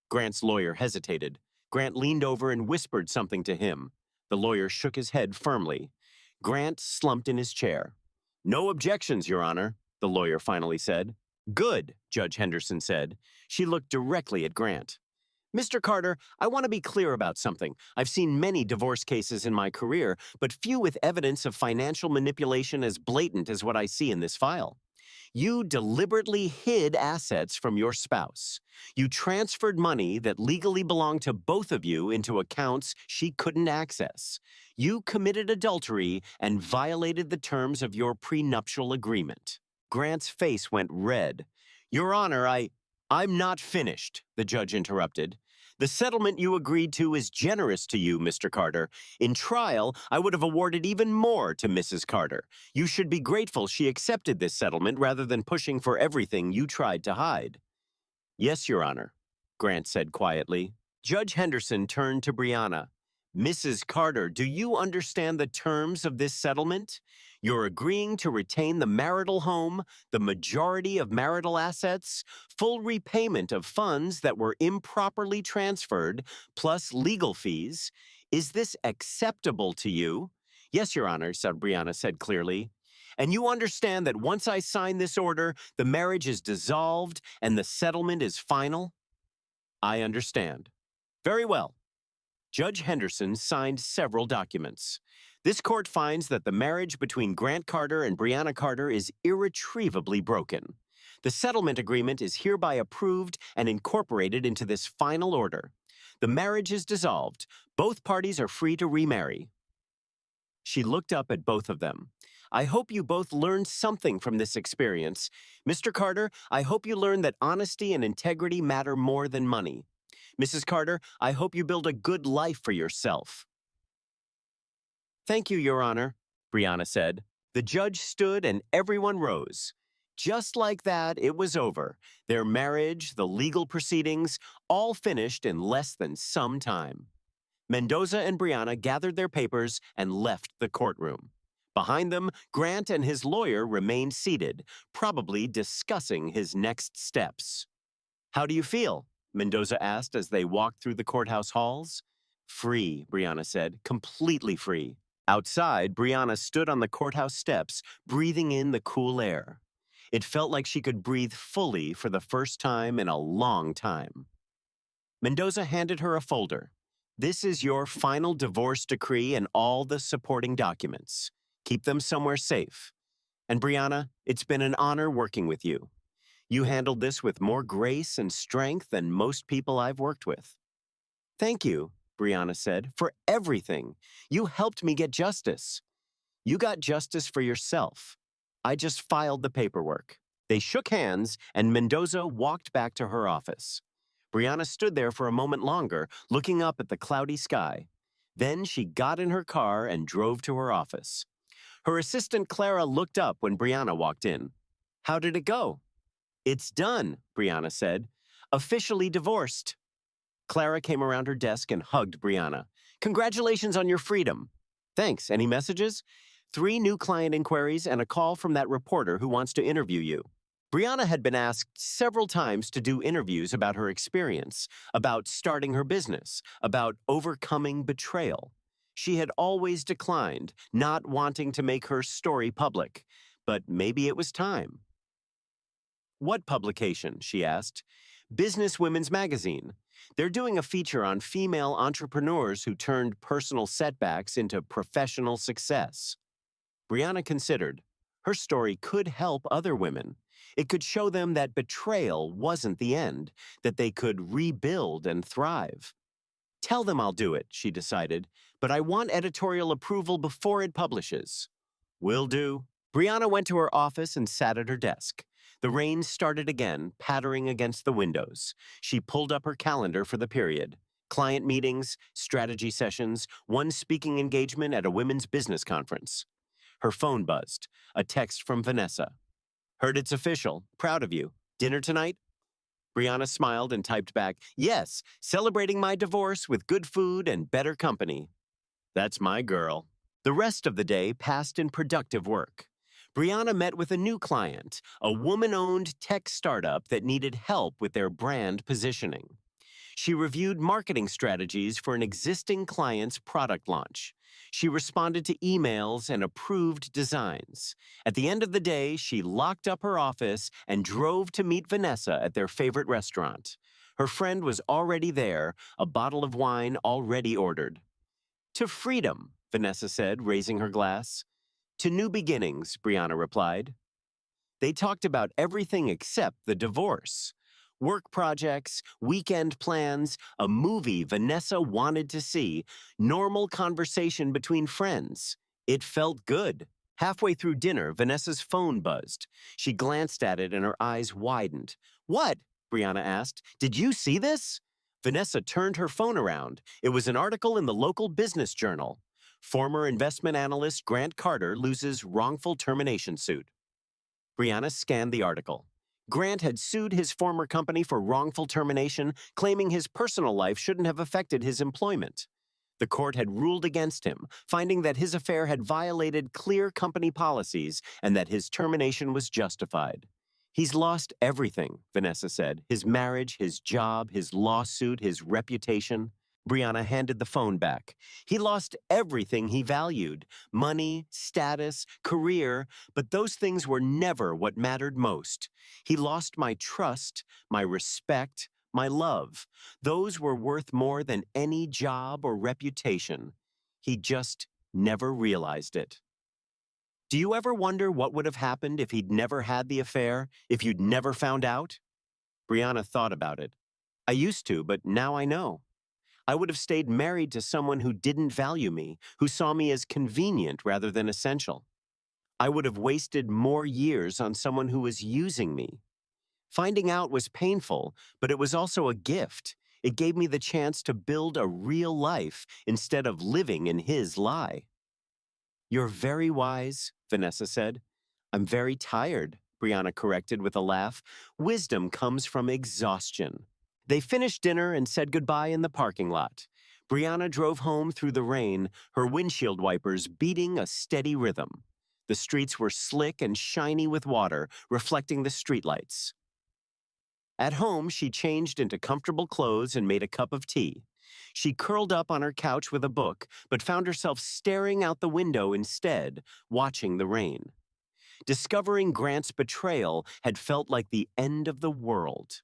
Grant's lawyer hesitated. Grant leaned over and whispered something to him. The lawyer shook his head firmly. Grant slumped in his chair. "No objections, Your Honor," the lawyer finally said. "Good," Judge Henderson said. She looked directly at Grant. "Mr. Carter, I want to be clear about something. I've seen many divorce cases in my career, but few with evidence of financial manipulation as blatant as what I see in this file. You deliberately hid assets from your spouse. You transferred money that legally belonged to both of you into accounts she couldn't access. You committed adultery and violated the terms of your prenuptial agreement." Grant's face went red. "Your Honor, I'm not finished," the judge interrupted. "The settlement you agreed to is generous to you, Mr. Carter. In trial, I would have awarded even more to Mrs. Carter. You should be grateful she accepted this settlement rather than pushing for everything you tried to hide." "Yes, Your Honor," Grant said quietly. Judge Henderson turned to Brianna. "Mrs. Carter, do you understand the terms of this settlement? You're agreeing to retain the marital home, the majority of marital assets, full repayment of funds that were improperly transferred, plus legal fees. Is this acceptable to you?" "Yes, Your Honor," Brianna said clearly. "And you understand that once I sign this order, the marriage is dissolved and the settlement is final?" "I understand." "Very well." Judge Henderson signed several documents. "This court finds that the marriage between Grant Carter and Brianna Carter is irretrievably broken. The settlement agreement is hereby approved and incorporated into this final order. The marriage is dissolved. Both parties are free to remarry." She looked up at both of them. "I hope you both learned something from this experience. Mr. Carter, I hope you learned that honesty and integrity matter more than money. Mrs. Carter, I hope you build a good life for yourself." "Thank you, Your Honor," Brianna said. The judge stood and everyone rose. Just like that, it was over. Their marriage, the legal proceedings, all finished in less than some time. Mendoza and Brianna gathered their papers and left the courtroom. Behind them, Grant and his lawyer remained seated, probably discussing his next steps. "How do you feel?" Mendoza asked as they walked through the courthouse halls. "Free," Brianna said, "completely free." Outside, Brianna stood on the courthouse steps, breathing in the cool air. It felt like she could breathe fully for the first time in a long time. Mendoza handed her a folder. "This is your final divorce decree and all the supporting documents. Keep them somewhere safe. And Brianna, it's been an honor working with you. You handled this with more grace and strength than most people I've worked with." Thank you, Brianna said, for everything. You helped me get justice. You got justice for yourself. I just filed the paperwork. They shook hands, and Mendoza walked back to her office. Brianna stood there for a moment longer, looking up at the cloudy sky. Then she got in her car and drove to her office. Her assistant Clara looked up when Brianna walked in. How did it go? It's done, Brianna said. Officially divorced. Clara came around her desk and hugged Brianna. Congratulations on your freedom. Thanks. Any messages? 3 new client inquiries and a call from that reporter who wants to interview you. Brianna had been asked several times to do interviews about her experience, about starting her business, about overcoming betrayal. She had always declined, not wanting to make her story public. But maybe it was time. What publication? She asked. Business Women's Magazine. They're doing a feature on female entrepreneurs who turned personal setbacks into professional success. Brianna considered. Her story could help other women. It could show them that betrayal wasn't the end, that they could rebuild and thrive. Tell them I'll do it, she decided, but I want editorial approval before it publishes. Will do. Brianna went to her office and sat at her desk. The rain started again, pattering against the windows. She pulled up her calendar for the period. Client meetings, strategy sessions, one speaking engagement at a women's business conference. Her phone buzzed. A text from Vanessa. Heard it's official. Proud of you. Dinner tonight? Brianna smiled and typed back, yes, celebrating my divorce with good food and better company. That's my girl. The rest of the day passed in productive work. Brianna met with a new client, a woman-owned tech startup that needed help with their brand positioning. She reviewed marketing strategies for an existing client's product launch. She responded to emails and approved designs. At the end of the day, she locked up her office and drove to meet Vanessa at their favorite restaurant. Her friend was already there, a bottle of wine already ordered. To freedom, Vanessa said, raising her glass. To new beginnings, Brianna replied. They talked about everything except the divorce. Work projects, weekend plans, a movie Vanessa wanted to see, normal conversation between friends. It felt good. Halfway through dinner, Vanessa's phone buzzed. She glanced at it and her eyes widened. What? Brianna asked. Did you see this? Vanessa turned her phone around. It was an article in the local business journal. Former investment analyst Grant Carter loses wrongful termination suit. Brianna scanned the article. Grant had sued his former company for wrongful termination, claiming his personal life shouldn't have affected his employment. The court had ruled against him, finding that his affair had violated clear company policies and that his termination was justified. He's lost everything, Vanessa said. His marriage, his job, his lawsuit, his reputation. Brianna handed the phone back. He lost everything he valued, money, status, career, but those things were never what mattered most. He lost my trust, my respect, my love. Those were worth more than any job or reputation. He just never realized it. Do you ever wonder what would have happened if he'd never had the affair, if you'd never found out? Brianna thought about it. I used to, but now I know. I would have stayed married to someone who didn't value me, who saw me as convenient rather than essential. I would have wasted more years on someone who was using me. Finding out was painful, but it was also a gift. It gave me the chance to build a real life instead of living in his lie. You're very wise, Vanessa said. I'm very tired, Brianna corrected with a laugh. Wisdom comes from exhaustion. They finished dinner and said goodbye in the parking lot. Brianna drove home through the rain, her windshield wipers beating a steady rhythm. The streets were slick and shiny with water, reflecting the streetlights. At home, she changed into comfortable clothes and made a cup of tea. She curled up on her couch with a book, but found herself staring out the window instead, watching the rain. Discovering Grant's betrayal had felt like the end of the world.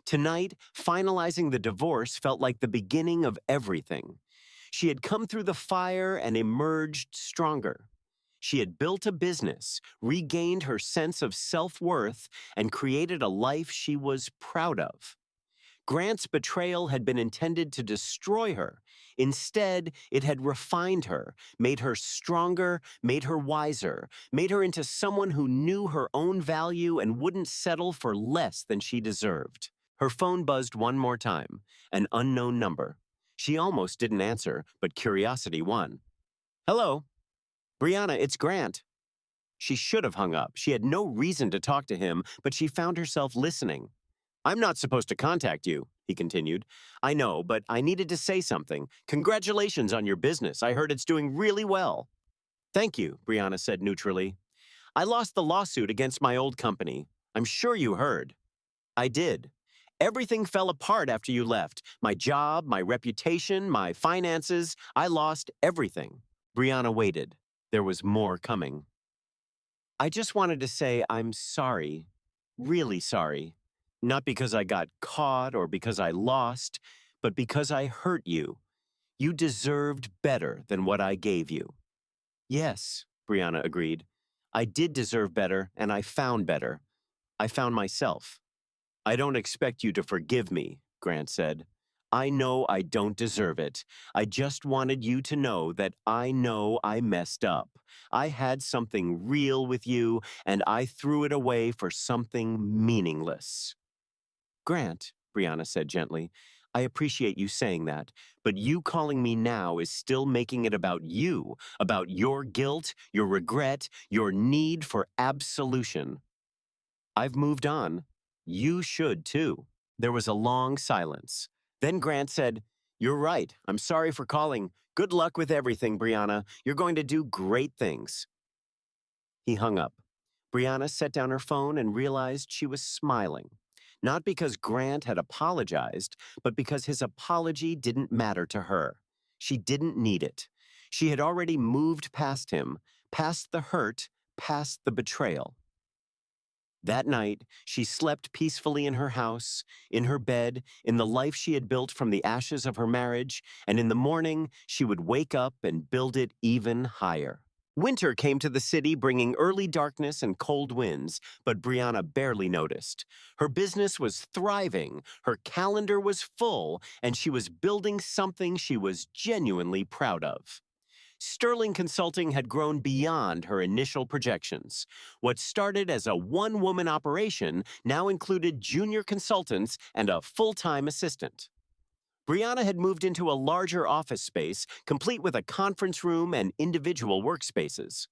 Tonight, finalizing the divorce felt like the beginning of everything. She had come through the fire and emerged stronger. She had built a business, regained her sense of self-worth, and created a life she was proud of. Grant's betrayal had been intended to destroy her. Instead, it had refined her, made her stronger, made her wiser, made her into someone who knew her own value and wouldn't settle for less than she deserved. Her phone buzzed one more time, an unknown number. She almost didn't answer, but curiosity won. Hello, Brianna, it's Grant. She should have hung up. She had no reason to talk to him, but she found herself listening. I'm not supposed to contact you, he continued. I know, but I needed to say something. Congratulations on your business. I heard it's doing really well. Thank you, Brianna said neutrally. I lost the lawsuit against my old company. I'm sure you heard. I did. Everything fell apart after you left. My job, my reputation, my finances. I lost everything. Brianna waited. There was more coming. I just wanted to say I'm sorry. Really sorry. Not because I got caught or because I lost, but because I hurt you. You deserved better than what I gave you. Yes, Brianna agreed. I did deserve better, and I found better. I found myself. I don't expect you to forgive me, Grant said. I know I don't deserve it. I just wanted you to know that I know I messed up. I had something real with you, and I threw it away for something meaningless. Grant, Brianna said gently, I appreciate you saying that, but you calling me now is still making it about you, about your guilt, your regret, your need for absolution. I've moved on. You should too. There was a long silence. Then Grant said, You're right. I'm sorry for calling. Good luck with everything, Brianna. You're going to do great things. He hung up. Brianna set down her phone and realized she was smiling. Not because Grant had apologized, but because his apology didn't matter to her. She didn't need it. She had already moved past him, past the hurt, past the betrayal. That night, she slept peacefully in her house, in her bed, in the life she had built from the ashes of her marriage, and in the morning, she would wake up and build it even higher. Winter came to the city bringing early darkness and cold winds, but Brianna barely noticed. Her business was thriving, her calendar was full, and she was building something she was genuinely proud of. Sterling Consulting had grown beyond her initial projections. What started as a one-woman operation now included junior consultants and a full-time assistant. Brianna had moved into a larger office space, complete with a conference room and individual workspaces.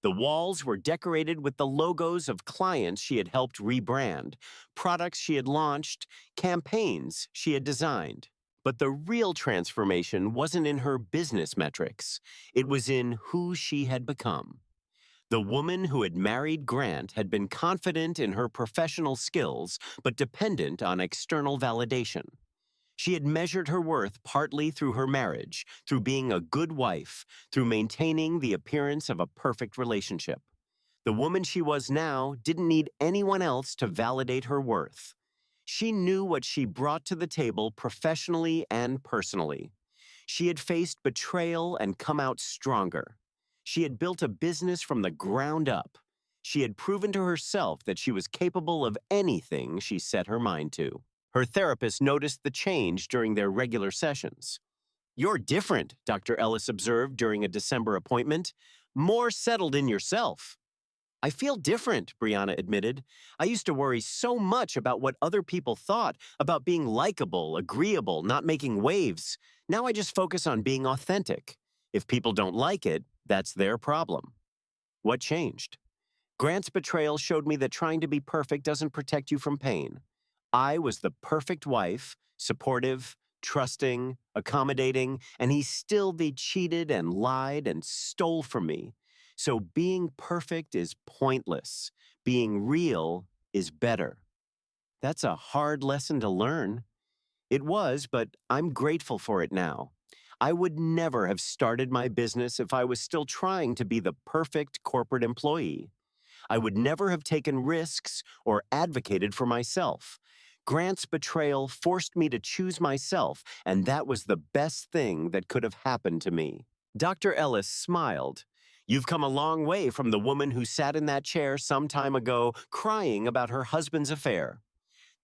The walls were decorated with the logos of clients she had helped rebrand, products she had launched, campaigns she had designed. But the real transformation wasn't in her business metrics. It was in who she had become. The woman who had married Grant had been confident in her professional skills, but dependent on external validation. She had measured her worth partly through her marriage, through being a good wife, through maintaining the appearance of a perfect relationship. The woman she was now didn't need anyone else to validate her worth. She knew what she brought to the table professionally and personally. She had faced betrayal and come out stronger. She had built a business from the ground up. She had proven to herself that she was capable of anything she set her mind to. Her therapist noticed the change during their regular sessions. You're different, Dr. Ellis observed during a December appointment. More settled in yourself. I feel different, Brianna admitted. I used to worry so much about what other people thought, about being likable, agreeable, not making waves. Now I just focus on being authentic. If people don't like it, that's their problem. What changed? Grant's betrayal showed me that trying to be perfect doesn't protect you from pain. I was the perfect wife, supportive, trusting, accommodating, and he still cheated and lied and stole from me. So being perfect is pointless. Being real is better. That's a hard lesson to learn. It was, but I'm grateful for it now. I would never have started my business if I was still trying to be the perfect corporate employee. I would never have taken risks or advocated for myself. Grant's betrayal forced me to choose myself, and that was the best thing that could have happened to me. Dr. Ellis smiled. You've come a long way from the woman who sat in that chair some time ago crying about her husband's affair.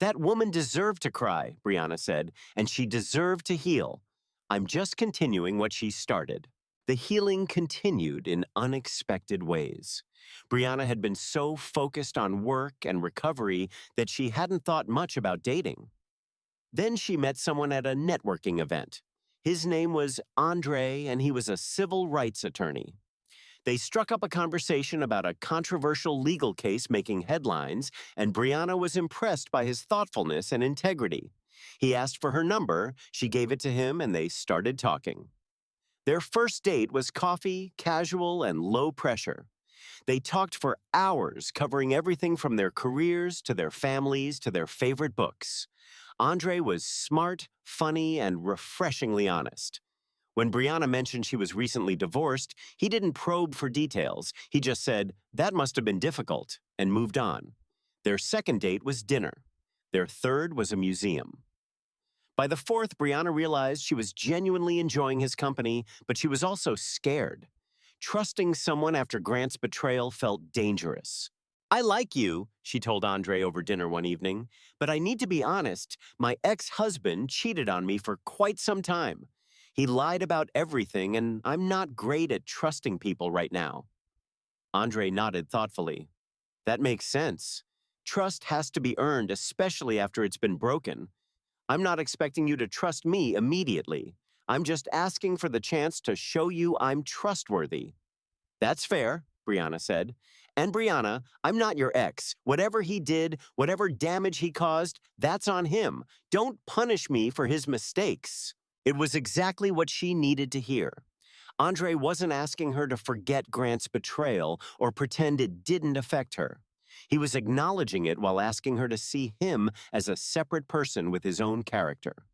That woman deserved to cry, Brianna said, and she deserved to heal. I'm just continuing what she started. The healing continued in unexpected ways. Brianna had been so focused on work and recovery that she hadn't thought much about dating. Then she met someone at a networking event. His name was Andre, and he was a civil rights attorney. They struck up a conversation about a controversial legal case making headlines, and Brianna was impressed by his thoughtfulness and integrity. He asked for her number, she gave it to him, and they started talking. Their first date was coffee, casual, and low pressure. They talked for hours, covering everything from their careers to their families to their favorite books. Andre was smart, funny, and refreshingly honest. When Brianna mentioned she was recently divorced, he didn't probe for details. He just said, "That must have been difficult," and moved on. Their second date was dinner. Their third was a museum. By the fourth, Brianna realized she was genuinely enjoying his company, but she was also scared. Trusting someone after Grant's betrayal felt dangerous. "I like you," she told Andre over dinner one evening, "but I need to be honest, my ex-husband cheated on me for quite some time. He lied about everything, and I'm not great at trusting people right now." Andre nodded thoughtfully. "That makes sense. Trust has to be earned, especially after it's been broken. I'm not expecting you to trust me immediately. I'm just asking for the chance to show you I'm trustworthy." "That's fair," Brianna said. "And Brianna, I'm not your ex. Whatever he did, whatever damage he caused, that's on him. Don't punish me for his mistakes." It was exactly what she needed to hear. Andre wasn't asking her to forget Grant's betrayal or pretend it didn't affect her. He was acknowledging it while asking her to see him as a separate person with his own character.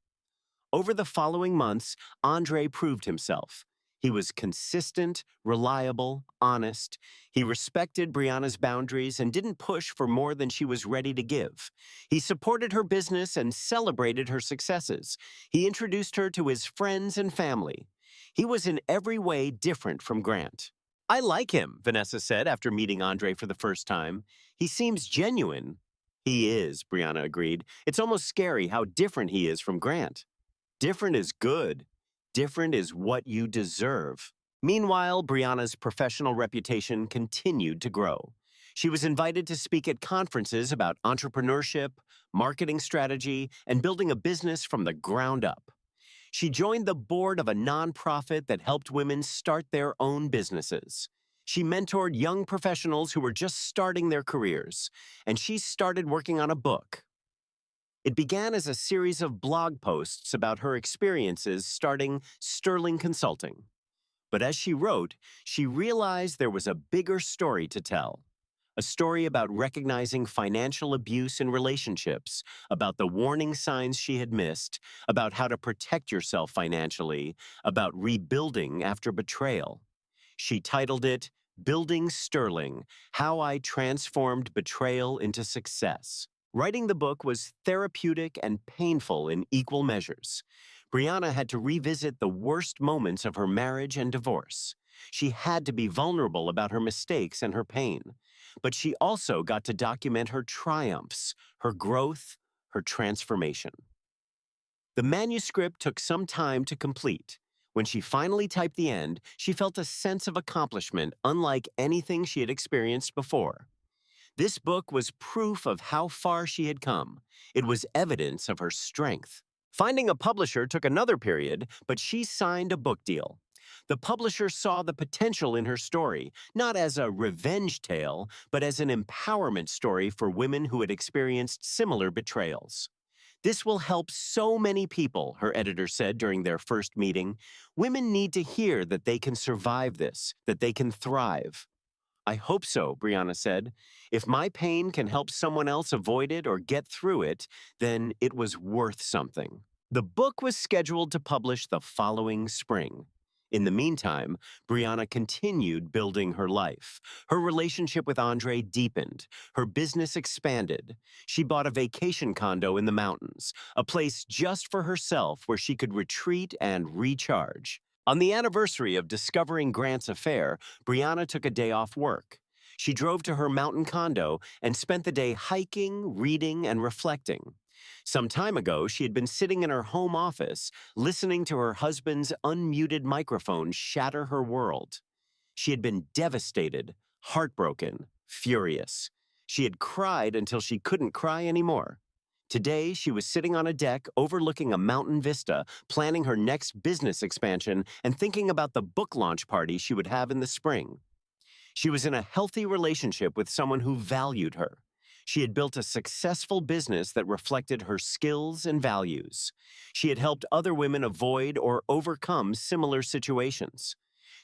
Over the following months, Andre proved himself. He was consistent, reliable, honest. He respected Brianna's boundaries and didn't push for more than she was ready to give. He supported her business and celebrated her successes. He introduced her to his friends and family. He was in every way different from Grant. "I like him," Vanessa said after meeting Andre for the first time. "He seems genuine." "He is," Brianna agreed. "It's almost scary how different he is from Grant." Different is good. Different is what you deserve. Meanwhile, Brianna's professional reputation continued to grow. She was invited to speak at conferences about entrepreneurship, marketing strategy, and building a business from the ground up. She joined the board of a nonprofit that helped women start their own businesses. She mentored young professionals who were just starting their careers, and she started working on a book. It began as a series of blog posts about her experiences starting Sterling Consulting. But as she wrote, she realized there was a bigger story to tell. A story about recognizing financial abuse in relationships, about the warning signs she had missed, about how to protect yourself financially, about rebuilding after betrayal. She titled it, "Building Sterling: How I Transformed Betrayal into Success." Writing the book was therapeutic and painful in equal measures. Brianna had to revisit the worst moments of her marriage and divorce. She had to be vulnerable about her mistakes and her pain. But she also got to document her triumphs, her growth, her transformation. The manuscript took some time to complete. When she finally typed the end, she felt a sense of accomplishment unlike anything she had experienced before. This book was proof of how far she had come. It was evidence of her strength. Finding a publisher took another period, but she signed a book deal. The publisher saw the potential in her story, not as a revenge tale, but as an empowerment story for women who had experienced similar betrayals. "This will help so many people," her editor said during their first meeting. "Women need to hear that they can survive this, that they can thrive." "I hope so," Brianna said. "If my pain can help someone else avoid it or get through it, then it was worth something." The book was scheduled to publish the following spring. In the meantime, Brianna continued building her life. Her relationship with Andre deepened. Her business expanded. She bought a vacation condo in the mountains, a place just for herself where she could retreat and recharge. On the anniversary of discovering Grant's affair, Brianna took a day off work. She drove to her mountain condo and spent the day hiking, reading, and reflecting. Some time ago, she had been sitting in her home office, listening to her husband's unmuted microphone shatter her world. She had been devastated, heartbroken, furious. She had cried until she couldn't cry anymore. Today, she was sitting on a deck overlooking a mountain vista, planning her next business expansion and thinking about the book launch party she would have in the spring. She was in a healthy relationship with someone who valued her. She had built a successful business that reflected her skills and values. She had helped other women avoid or overcome similar situations.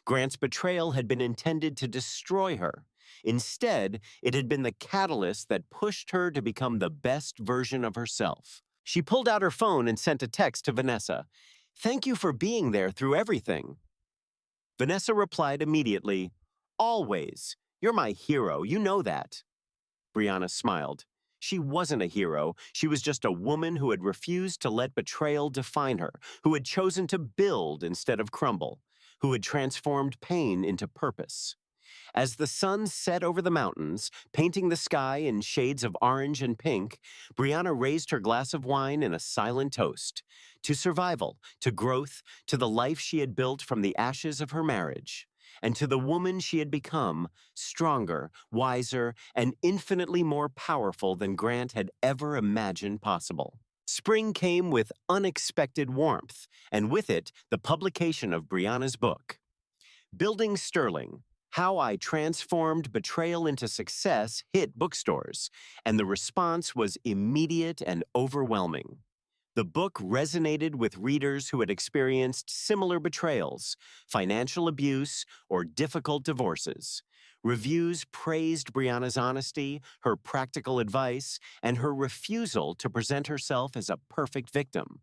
Grant's betrayal had been intended to destroy her. Instead, it had been the catalyst that pushed her to become the best version of herself. She pulled out her phone and sent a text to Vanessa. "Thank you for being there through everything." Vanessa replied immediately, "Always. You're my hero, you know that." Brianna smiled. She wasn't a hero. She was just a woman who had refused to let betrayal define her, who had chosen to build instead of crumble, who had transformed pain into purpose. As the sun set over the mountains, painting the sky in shades of orange and pink, Brianna raised her glass of wine in a silent toast to survival, to growth, to the life she had built from the ashes of her marriage, and to the woman she had become, stronger, wiser, and infinitely more powerful than Grant had ever imagined possible. Spring came with unexpected warmth, and with it, the publication of Brianna's book. Building Sterling, How I Transformed Betrayal into Success hit bookstores, and the response was immediate and overwhelming. The book resonated with readers who had experienced similar betrayals, financial abuse, or difficult divorces. Reviews praised Brianna's honesty, her practical advice, and her refusal to present herself as a perfect victim.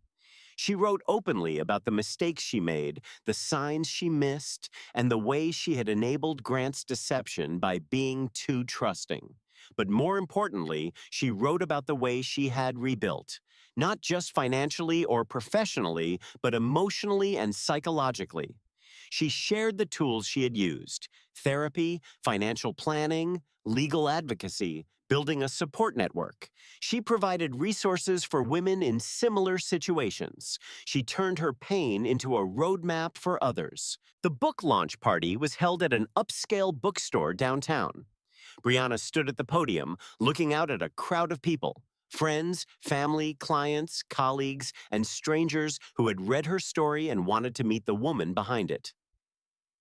She wrote openly about the mistakes she made, the signs she missed, and the way she had enabled Grant's deception by being too trusting. But more importantly, she wrote about the way she had rebuilt, not just financially or professionally, but emotionally and psychologically. She shared the tools she had used: therapy, financial planning, legal advocacy, building a support network. She provided resources for women in similar situations. She turned her pain into a roadmap for others. The book launch party was held at an upscale bookstore downtown. Brianna stood at the podium, looking out at a crowd of people: friends, family, clients, colleagues, and strangers who had read her story and wanted to meet the woman behind it.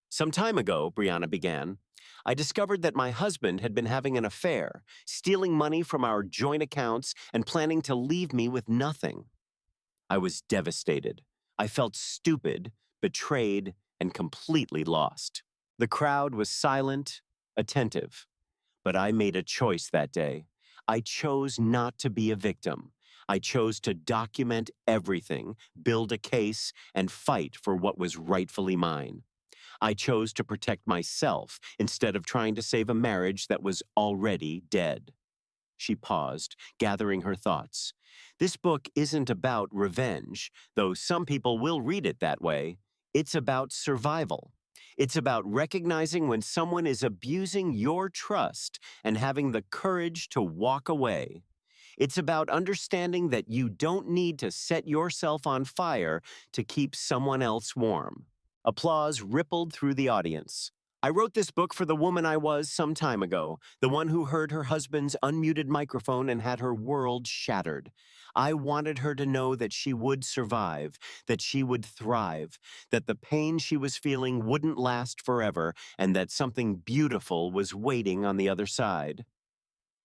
"Some time ago," Brianna began, "I discovered that my husband had been having an affair, stealing money from our joint accounts and planning to leave me with nothing. I was devastated. I felt stupid, betrayed, and completely lost." The crowd was silent, attentive. But I made a choice that day. I chose not to be a victim. I chose to document everything, build a case, and fight for what was rightfully mine. I chose to protect myself instead of trying to save a marriage that was already dead. She paused, gathering her thoughts. This book isn't about revenge, though some people will read it that way. It's about survival. It's about recognizing when someone is abusing your trust and having the courage to walk away. It's about understanding that you don't need to set yourself on fire to keep someone else warm. Applause rippled through the audience. "I wrote this book for the woman I was some time ago, the one who heard her husband's unmuted microphone and had her world shattered. I wanted her to know that she would survive, that she would thrive, that the pain she was feeling wouldn't last forever, and that something beautiful was waiting on the other side."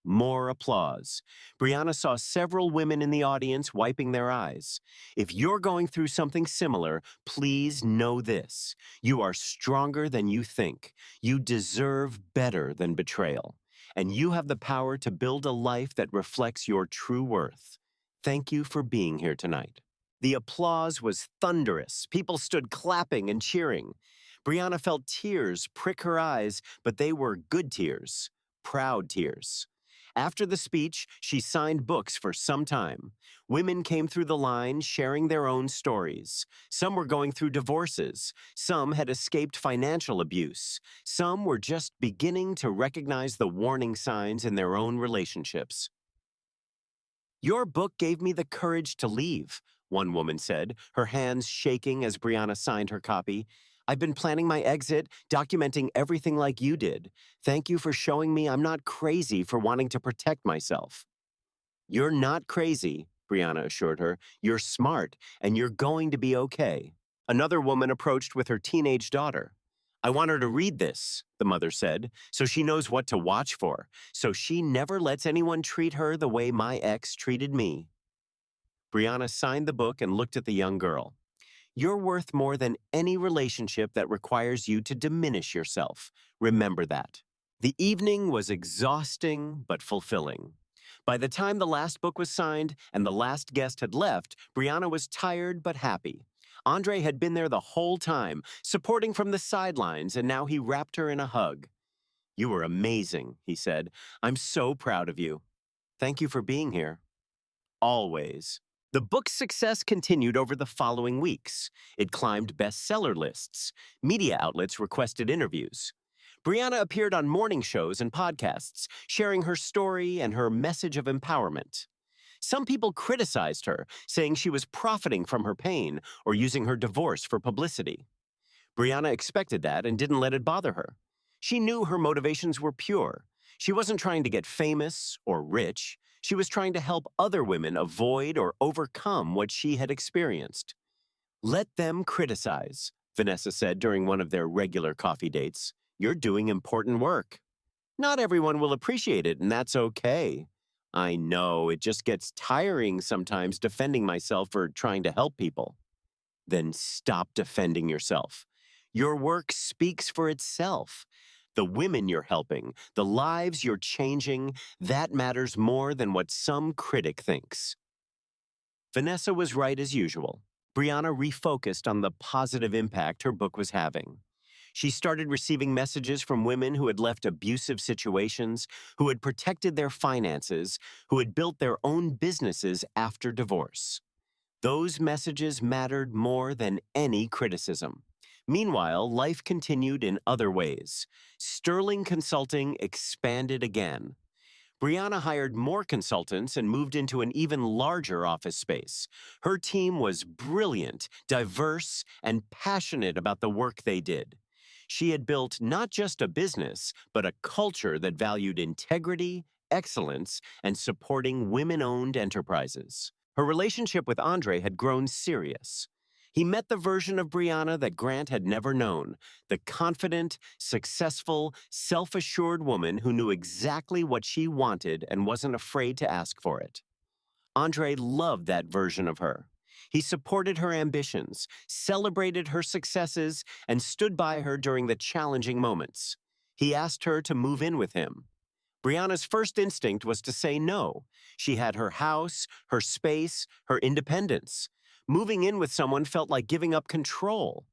More applause. Brianna saw several women in the audience wiping their eyes. If you're going through something similar, please know this: you are stronger than you think. You deserve better than betrayal. And you have the power to build a life that reflects your true worth. Thank you for being here tonight. The applause was thunderous. People stood clapping and cheering. Brianna felt tears prick her eyes, but they were good tears, proud tears. After the speech, she signed books for some time. Women came through the line sharing their own stories. Some were going through divorces. Some had escaped financial abuse. Some were just beginning to recognize the warning signs in their own relationships. "Your book gave me the courage to leave," one woman said, her hands shaking as Brianna signed her copy. "I've been planning my exit, documenting everything like you did. Thank you for showing me I'm not crazy for wanting to protect myself." "You're not crazy," Brianna assured her. "You're smart, and you're going to be okay." Another woman approached with her teenage daughter. "I want her to read this," the mother said, "so she knows what to watch for, so she never lets anyone treat her the way my ex treated me." Brianna signed the book and looked at the young girl. "You're worth more than any relationship that requires you to diminish yourself. Remember that." The evening was exhausting but fulfilling. By the time the last book was signed and the last guest had left, Brianna was tired but happy. Andre had been there the whole time, supporting from the sidelines, and now he wrapped her in a hug. "You were amazing," he said. "I'm so proud of you. Thank you for being here." Always. The book's success continued over the following weeks. It climbed bestseller lists. Media outlets requested interviews. Brianna appeared on morning shows and podcasts, sharing her story and her message of empowerment. Some people criticized her, saying she was profiting from her pain or using her divorce for publicity. Brianna expected that and didn't let it bother her. She knew her motivations were pure. She wasn't trying to get famous or rich. She was trying to help other women avoid or overcome what she had experienced. "Let them criticize," Vanessa said during one of their regular coffee dates. "You're doing important work. Not everyone will appreciate it, and that's okay. I know, it just gets tiring sometimes defending myself or trying to help people." "Then stop defending yourself. Your work speaks for itself. The women you're helping, the lives you're changing, that matters more than what some critic thinks." Vanessa was right as usual. Brianna refocused on the positive impact her book was having. She started receiving messages from women who had left abusive situations, who had protected their finances, who had built their own businesses after divorce. Those messages mattered more than any criticism. Meanwhile, life continued in other ways. Sterling Consulting expanded again. Brianna hired more consultants and moved into an even larger office space. Her team was brilliant, diverse, and passionate about the work they did. She had built not just a business, but a culture that valued integrity, excellence, and supporting women-owned enterprises. Her relationship with Andre had grown serious. He met the version of Brianna that Grant had never known, the confident, successful, self-assured woman who knew exactly what she wanted and wasn't afraid to ask for it. Andre loved that version of her. He supported her ambitions, celebrated her successes, and stood by her during the challenging moments. He asked her to move in with him. Brianna's first instinct was to say no. She had her house, her space, her independence. Moving in with someone felt like giving up control.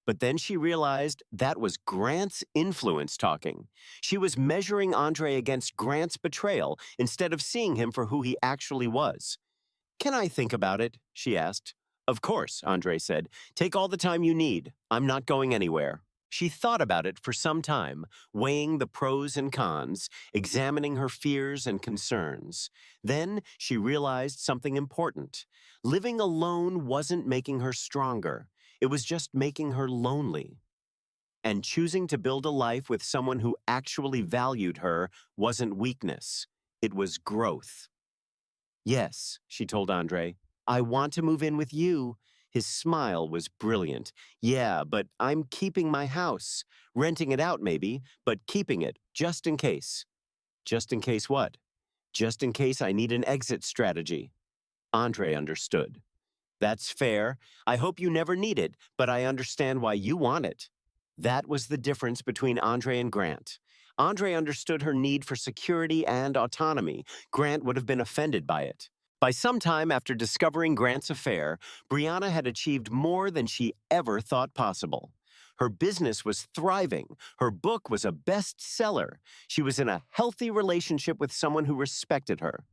But then she realized that was Grant's influence talking. She was measuring Andre against Grant's betrayal instead of seeing him for who he actually was. "Can I think about it?" she asked. "Of course," Andre said. "Take all the time you need. I'm not going anywhere." She thought about it for some time, weighing the pros and cons, examining her fears and concerns. Then she realized something important. Living alone wasn't making her stronger. It was just making her lonely. And choosing to build a life with someone who actually valued her wasn't weakness. It was growth. "Yes," she told Andre, "I want to move in with you." His smile was brilliant. "Yeah, but I'm keeping my house. Renting it out maybe, but keeping it, just in case." "Just in case what?" "Just in case I need an exit strategy." Andre understood. "That's fair. I hope you never need it, but I understand why you want it." That was the difference between Andre and Grant. Andre understood her need for security and autonomy. Grant would have been offended by it. By some time after discovering Grant's affair, Brianna had achieved more than she ever thought possible. Her business was thriving. Her book was a bestseller. She was in a healthy relationship with someone who respected her.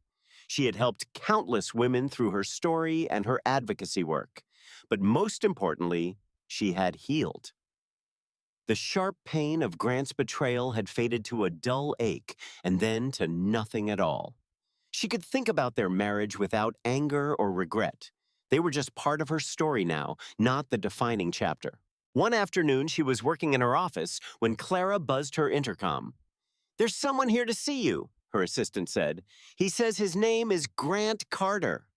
She had helped countless women through her story and her advocacy work. But most importantly, she had healed. The sharp pain of Grant's betrayal had faded to a dull ache and then to nothing at all. She could think about their marriage without anger or regret. They were just part of her story now, not the defining chapter. One afternoon, she was working in her office when Clara buzzed her intercom. "There's someone here to see you," her assistant said. "He says his name is Grant Carter."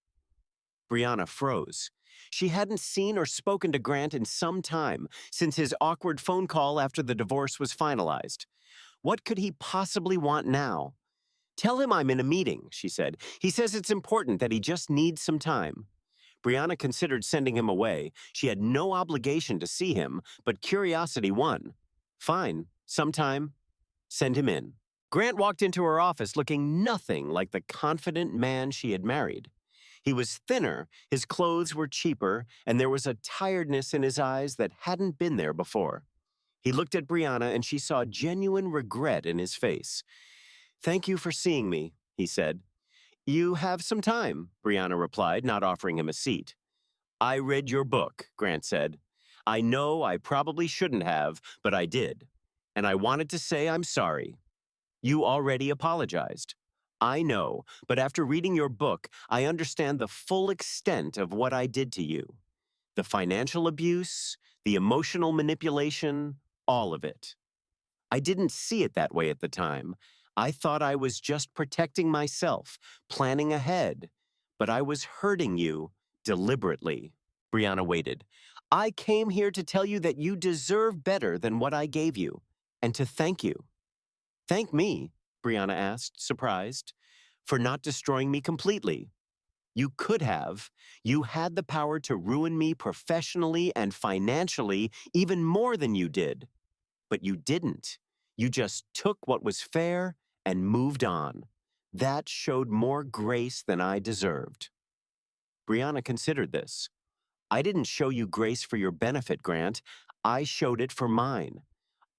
Brianna froze. She hadn't seen or spoken to Grant in some time, since his awkward phone call after the divorce was finalized. What could he possibly want now? "Tell him I'm in a meeting," she said. "He says it's important, that he just needs some time." Brianna considered sending him away. She had no obligation to see him, but curiosity won. "Fine, sometime. Send him in." Grant walked into her office looking nothing like the confident man she had married. He was thinner, his clothes were cheaper, and there was a tiredness in his eyes that hadn't been there before. He looked at Brianna and she saw genuine regret in his face. "Thank you for seeing me," he said. "You have some time," Brianna replied, not offering him a seat. "I read your book," Grant said. "I know I probably shouldn't have, but I did. And I wanted to say I'm sorry. You already apologized. I know, but after reading your book, I understand the full extent of what I did to you. The financial abuse, the emotional manipulation, all of it. I didn't see it that way at the time. I thought I was just protecting myself, planning ahead. But I was hurting you deliberately." Brianna waited. "I came here to tell you that you deserve better than what I gave you, and to thank you." "Thank me?" Brianna asked, surprised. "For not destroying me completely. You could have. You had the power to ruin me professionally and financially even more than you did. But you didn't. You just took what was fair and moved on. That showed more grace than I deserved." Brianna considered this. "I didn't show you grace for your benefit, Grant. I showed it for mine.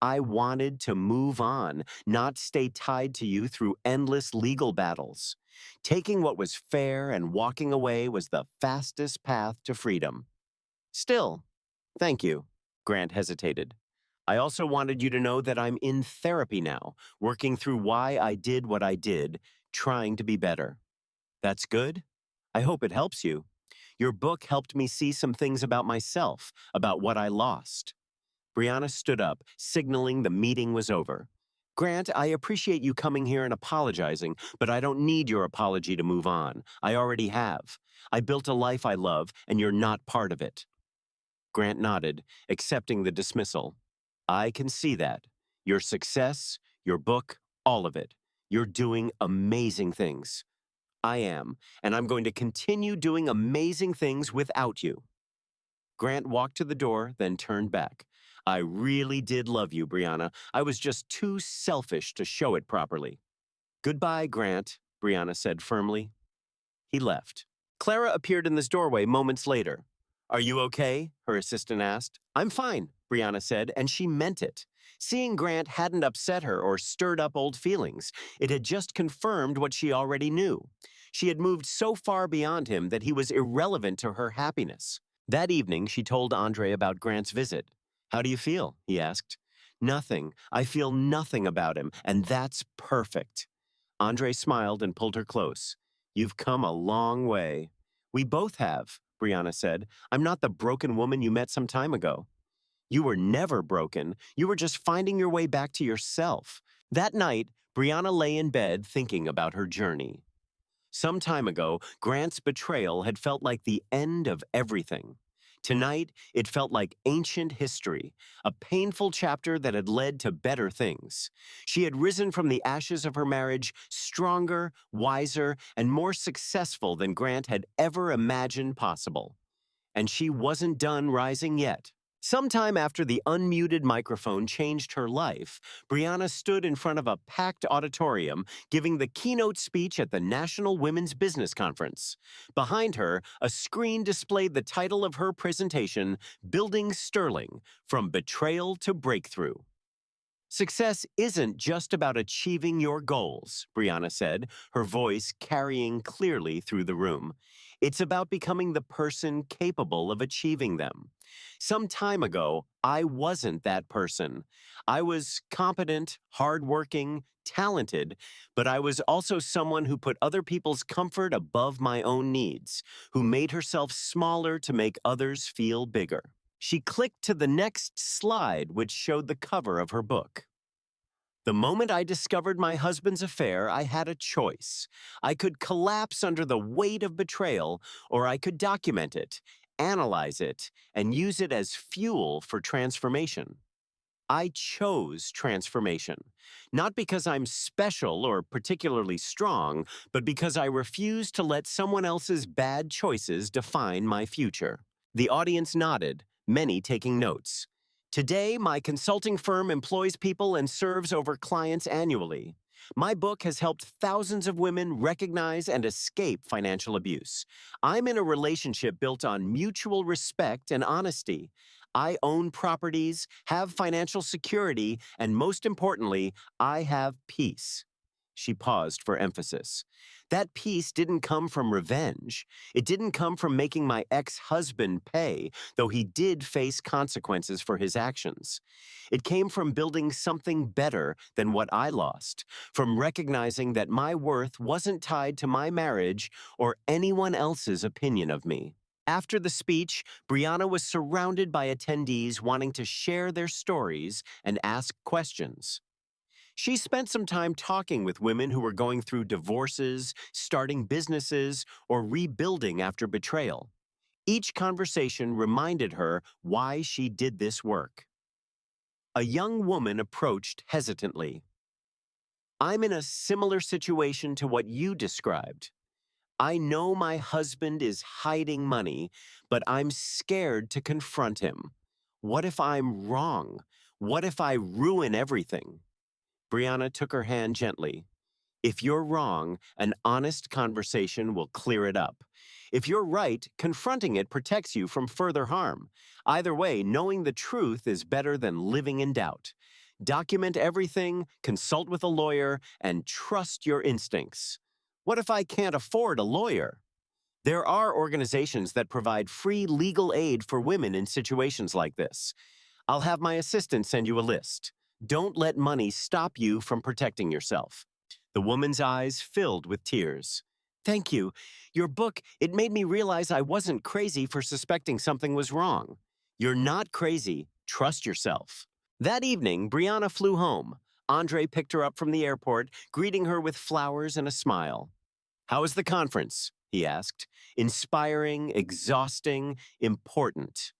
I wanted to move on, not stay tied to you through endless legal battles. Taking what was fair and walking away was the fastest path to freedom." "Still, thank you," Grant hesitated. "I also wanted you to know that I'm in therapy now, working through why I did what I did, trying to be better." "That's good. I hope it helps you. Your book helped me see some things about myself, about what I lost." Brianna stood up, signaling the meeting was over. "Grant, I appreciate you coming here and apologizing, but I don't need your apology to move on. I already have. I built a life I love, and you're not part of it." Grant nodded, accepting the dismissal. "I can see that. Your success, your book, all of it. You're doing amazing things. I am, and I'm going to continue doing amazing things without you." Grant walked to the door, then turned back. "I really did love you, Brianna. I was just too selfish to show it properly." "Goodbye, Grant," Brianna said firmly. He left. Clara appeared in this doorway moments later. "Are you okay?" her assistant asked. "I'm fine," Brianna said, and she meant it. Seeing Grant hadn't upset her or stirred up old feelings. It had just confirmed what she already knew. She had moved so far beyond him that he was irrelevant to her happiness. That evening, she told Andre about Grant's visit. "How do you feel?" he asked. "Nothing. I feel nothing about him, and that's perfect." Andre smiled and pulled her close. "You've come a long way." "We both have," Brianna said. "I'm not the broken woman you met some time ago." "You were never broken. You were just finding your way back to yourself." That night, Brianna lay in bed thinking about her journey. Some time ago, Grant's betrayal had felt like the end of everything. Tonight, it felt like ancient history, a painful chapter that had led to better things. She had risen from the ashes of her marriage stronger, wiser, and more successful than Grant had ever imagined possible. And she wasn't done rising yet. Sometime after the unmuted microphone changed her life, Brianna stood in front of a packed auditorium giving the keynote speech at the National Women's Business Conference. Behind her, a screen displayed the title of her presentation, Building Sterling, From Betrayal to Breakthrough. Success isn't just about achieving your goals, Brianna said, her voice carrying clearly through the room. It's about becoming the person capable of achieving them. Some time ago, I wasn't that person. I was competent, hardworking, talented, but I was also someone who put other people's comfort above my own needs, who made herself smaller to make others feel bigger. She clicked to the next slide, which showed the cover of her book. The moment I discovered my husband's affair, I had a choice. I could collapse under the weight of betrayal, or I could document it, analyze it, and use it as fuel for transformation. I chose transformation, not because I'm special or particularly strong, but because I refuse to let someone else's bad choices define my future. The audience nodded, many taking notes. Today, my consulting firm employs people and serves over clients annually. My book has helped thousands of women recognize and escape financial abuse. I'm in a relationship built on mutual respect and honesty. I own properties, have financial security, and most importantly, I have peace. She paused for emphasis. That peace didn't come from revenge. It didn't come from making my ex-husband pay, though he did face consequences for his actions. It came from building something better than what I lost, from recognizing that my worth wasn't tied to my marriage or anyone else's opinion of me. After the speech, Brianna was surrounded by attendees wanting to share their stories and ask questions. She spent some time talking with women who were going through divorces, starting businesses, or rebuilding after betrayal. Each conversation reminded her why she did this work. A young woman approached hesitantly. I'm in a similar situation to what you described. I know my husband is hiding money, but I'm scared to confront him. What if I'm wrong? What if I ruin everything? Brianna took her hand gently. If you're wrong, an honest conversation will clear it up. If you're right, confronting it protects you from further harm. Either way, knowing the truth is better than living in doubt. Document everything, consult with a lawyer, and trust your instincts. What if I can't afford a lawyer? There are organizations that provide free legal aid for women in situations like this. I'll have my assistant send you a list. Don't let money stop you from protecting yourself. The woman's eyes filled with tears. Thank you. Your book, it made me realize I wasn't crazy for suspecting something was wrong. You're not crazy. Trust yourself. That evening, Brianna flew home. Andre picked her up from the airport, greeting her with flowers and a smile. How was the conference? He asked. Inspiring, exhausting, important.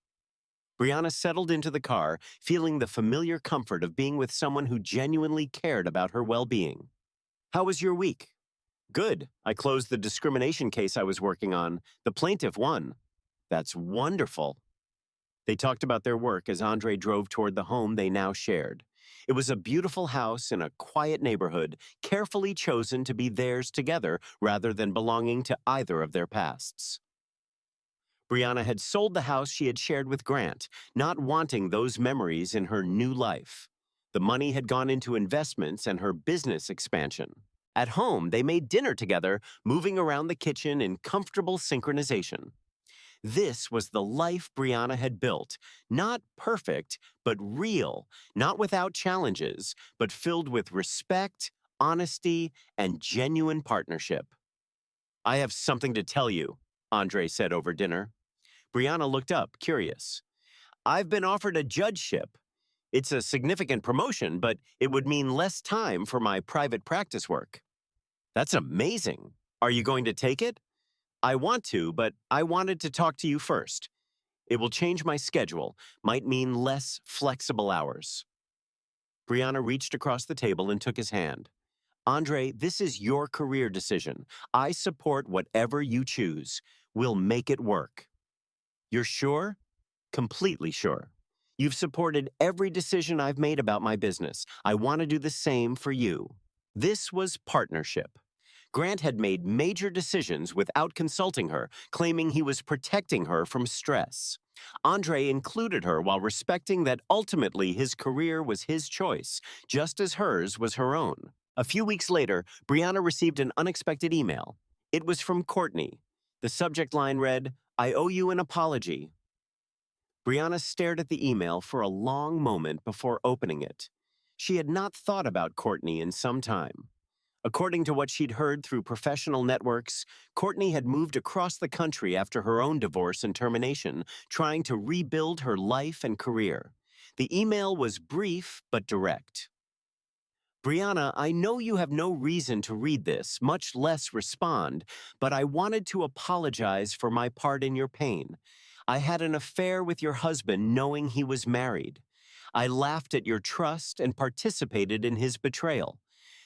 Brianna settled into the car, feeling the familiar comfort of being with someone who genuinely cared about her well-being. How was your week? Good. I closed the discrimination case I was working on. The plaintiff won. That's wonderful. They talked about their work as Andre drove toward the home they now shared. It was a beautiful house in a quiet neighborhood, carefully chosen to be theirs together rather than belonging to either of their pasts. Brianna had sold the house she had shared with Grant, not wanting those memories in her new life. The money had gone into investments and her business expansion. At home, they made dinner together, moving around the kitchen in comfortable synchronization. This was the life Brianna had built, not perfect, but real, not without challenges, but filled with respect, honesty, and genuine partnership. I have something to tell you, Andre said over dinner. Brianna looked up, curious. I've been offered a judgeship. It's a significant promotion, but it would mean less time for my private practice work. That's amazing. Are you going to take it? I want to, but I wanted to talk to you first. It will change my schedule, might mean less flexible hours. Brianna reached across the table and took his hand. Andre, this is your career decision. I support whatever you choose. We'll make it work. You're sure? Completely sure. You've supported every decision I've made about my business. I want to do the same for you. This was partnership. Grant had made major decisions without consulting her, claiming he was protecting her from stress. Andre included her while respecting that ultimately his career was his choice, just as hers was her own. A few weeks later, Brianna received an unexpected email. It was from Courtney. The subject line read, "I owe you an apology." Brianna stared at the email for a long moment before opening it. She had not thought about Courtney in some time. According to what she'd heard through professional networks, Courtney had moved across the country after her own divorce and termination, trying to rebuild her life and career. The email was brief but direct. "Brianna, I know you have no reason to read this, much less respond, but I wanted to apologize for my part in your pain. I had an affair with your husband knowing he was married. I laughed at your trust and participated in his betrayal.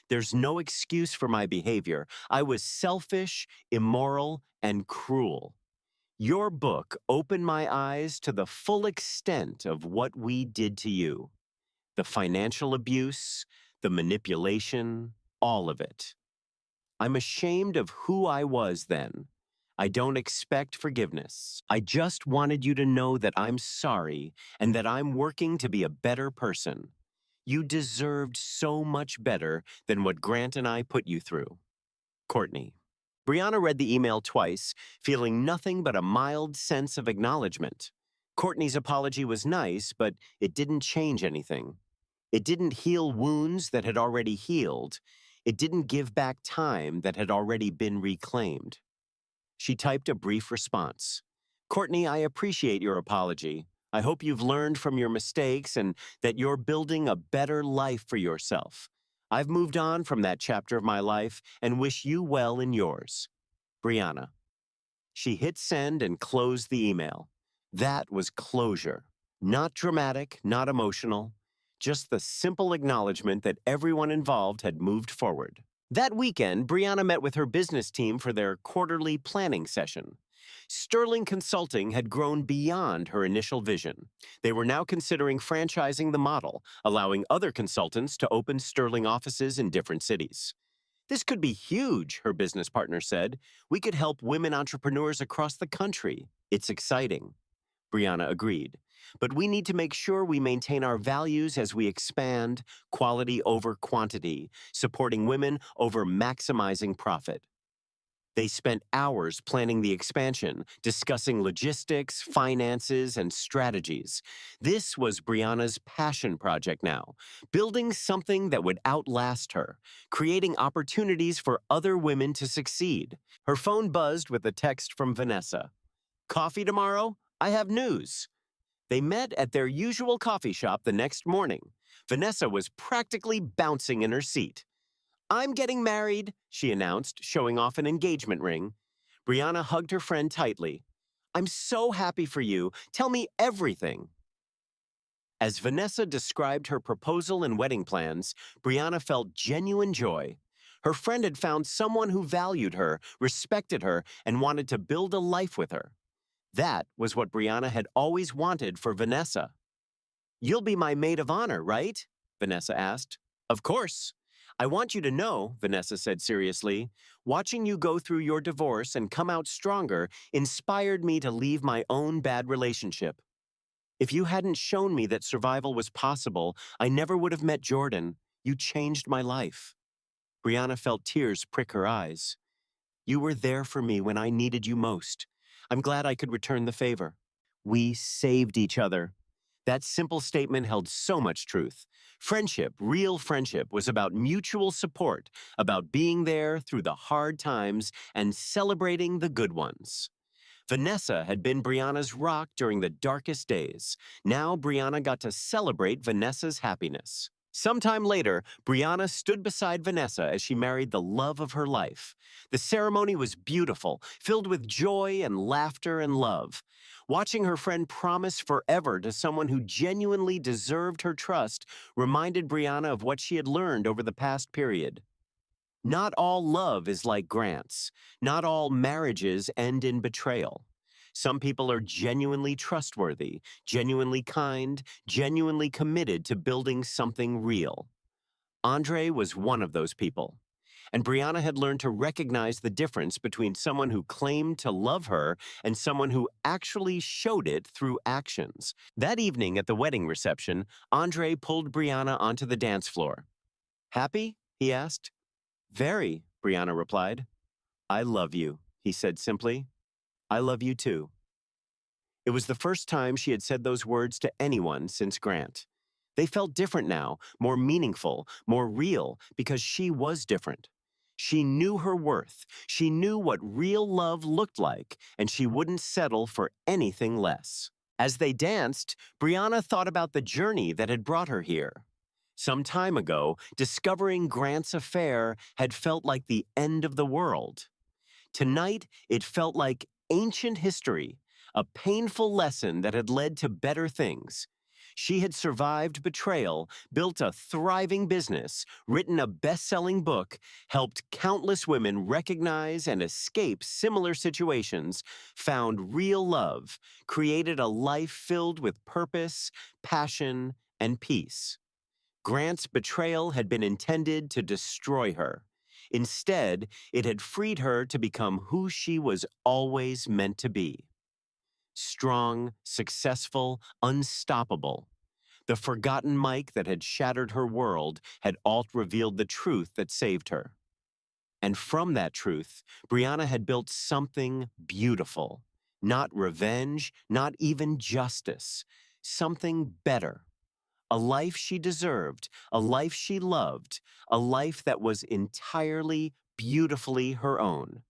There's no excuse for my behavior. I was selfish, immoral, and cruel. Your book opened my eyes to the full extent of what we did to you. The financial abuse, the manipulation, all of it. I'm ashamed of who I was then. I don't expect forgiveness. I just wanted you to know that I'm sorry and that I'm working to be a better person. You deserved so much better than what Grant and I put you through. Courtney." Brianna read the email twice, feeling nothing but a mild sense of acknowledgement. Courtney's apology was nice, but it didn't change anything. It didn't heal wounds that had already healed. It didn't give back time that had already been reclaimed. She typed a brief response. "Courtney, I appreciate your apology. I hope you've learned from your mistakes and that you're building a better life for yourself. I've moved on from that chapter of my life and wish you well in yours. Brianna." She hit send and closed the email. That was closure. Not dramatic, not emotional, just the simple acknowledgement that everyone involved had moved forward. That weekend, Brianna met with her business team for their quarterly planning session. Sterling Consulting had grown beyond her initial vision. They were now considering franchising the model, allowing other consultants to open Sterling offices in different cities. "This could be huge," her business partner said. "We could help women entrepreneurs across the country. It's exciting." Brianna agreed. "But we need to make sure we maintain our values as we expand, quality over quantity, supporting women over maximizing profit." They spent hours planning the expansion, discussing logistics, finances, and strategies. This was Brianna's passion project now, building something that would outlast her, creating opportunities for other women to succeed. Her phone buzzed with a text from Vanessa. "Coffee tomorrow? I have news." They met at their usual coffee shop the next morning. Vanessa was practically bouncing in her seat. "I'm getting married," she announced, showing off an engagement ring. Brianna hugged her friend tightly. "I'm so happy for you. Tell me everything." As Vanessa described her proposal and wedding plans, Brianna felt genuine joy. Her friend had found someone who valued her, respected her, and wanted to build a life with her. That was what Brianna had always wanted for Vanessa. "You'll be my maid of honor, right?" Vanessa asked. "Of course. I want you to know," Vanessa said seriously, "watching you go through your divorce and come out stronger inspired me to leave my own bad relationship. If you hadn't shown me that survival was possible, I never would have met Jordan. You changed my life." Brianna felt tears prick her eyes. "You were there for me when I needed you most. I'm glad I could return the favor. We saved each other." That simple statement held so much truth. Friendship, real friendship, was about mutual support, about being there through the hard times and celebrating the good ones. Vanessa had been Brianna's rock during the darkest days. Now Brianna got to celebrate Vanessa's happiness. Sometime later, Brianna stood beside Vanessa as she married the love of her life. The ceremony was beautiful, filled with joy and laughter and love. Watching her friend promise forever to someone who genuinely deserved her trust reminded Brianna of what she had learned over the past period. Not all love is like Grant's. Not all marriages end in betrayal. Some people are genuinely trustworthy, genuinely kind, genuinely committed to building something real. Andre was one of those people. And Brianna had learned to recognize the difference between someone who claimed to love her and someone who actually showed it through actions. That evening at the wedding reception, Andre pulled Brianna onto the dance floor. "Happy?" he asked. "Very," Brianna replied. "I love you," he said simply. "I love you too." It was the first time she had said those words to anyone since Grant. They felt different now, more meaningful, more real, because she was different. She knew her worth. She knew what real love looked like, and she wouldn't settle for anything less. As they danced, Brianna thought about the journey that had brought her here. Some time ago, discovering Grant's affair had felt like the end of the world. Tonight, it felt like ancient history, a painful lesson that had led to better things. She had survived betrayal, built a thriving business, written a best-selling book, helped countless women recognize and escape similar situations, found real love, created a life filled with purpose, passion, and peace. Grant's betrayal had been intended to destroy her. Instead, it had freed her to become who she was always meant to be. Strong, successful, unstoppable. The forgotten Mike that had shattered her world had alt-revealed the truth that saved her. And from that truth, Brianna had built something beautiful. Not revenge, not even justice. Something better. A life she deserved, a life she loved, a life that was entirely, beautifully her own.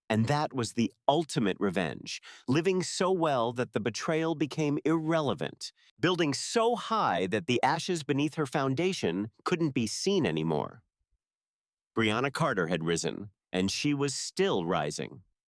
And that was the ultimate revenge, living so well that the betrayal became irrelevant, building so high that the ashes beneath her foundation couldn't be seen anymore. Brianna Carter had risen, and she was still rising.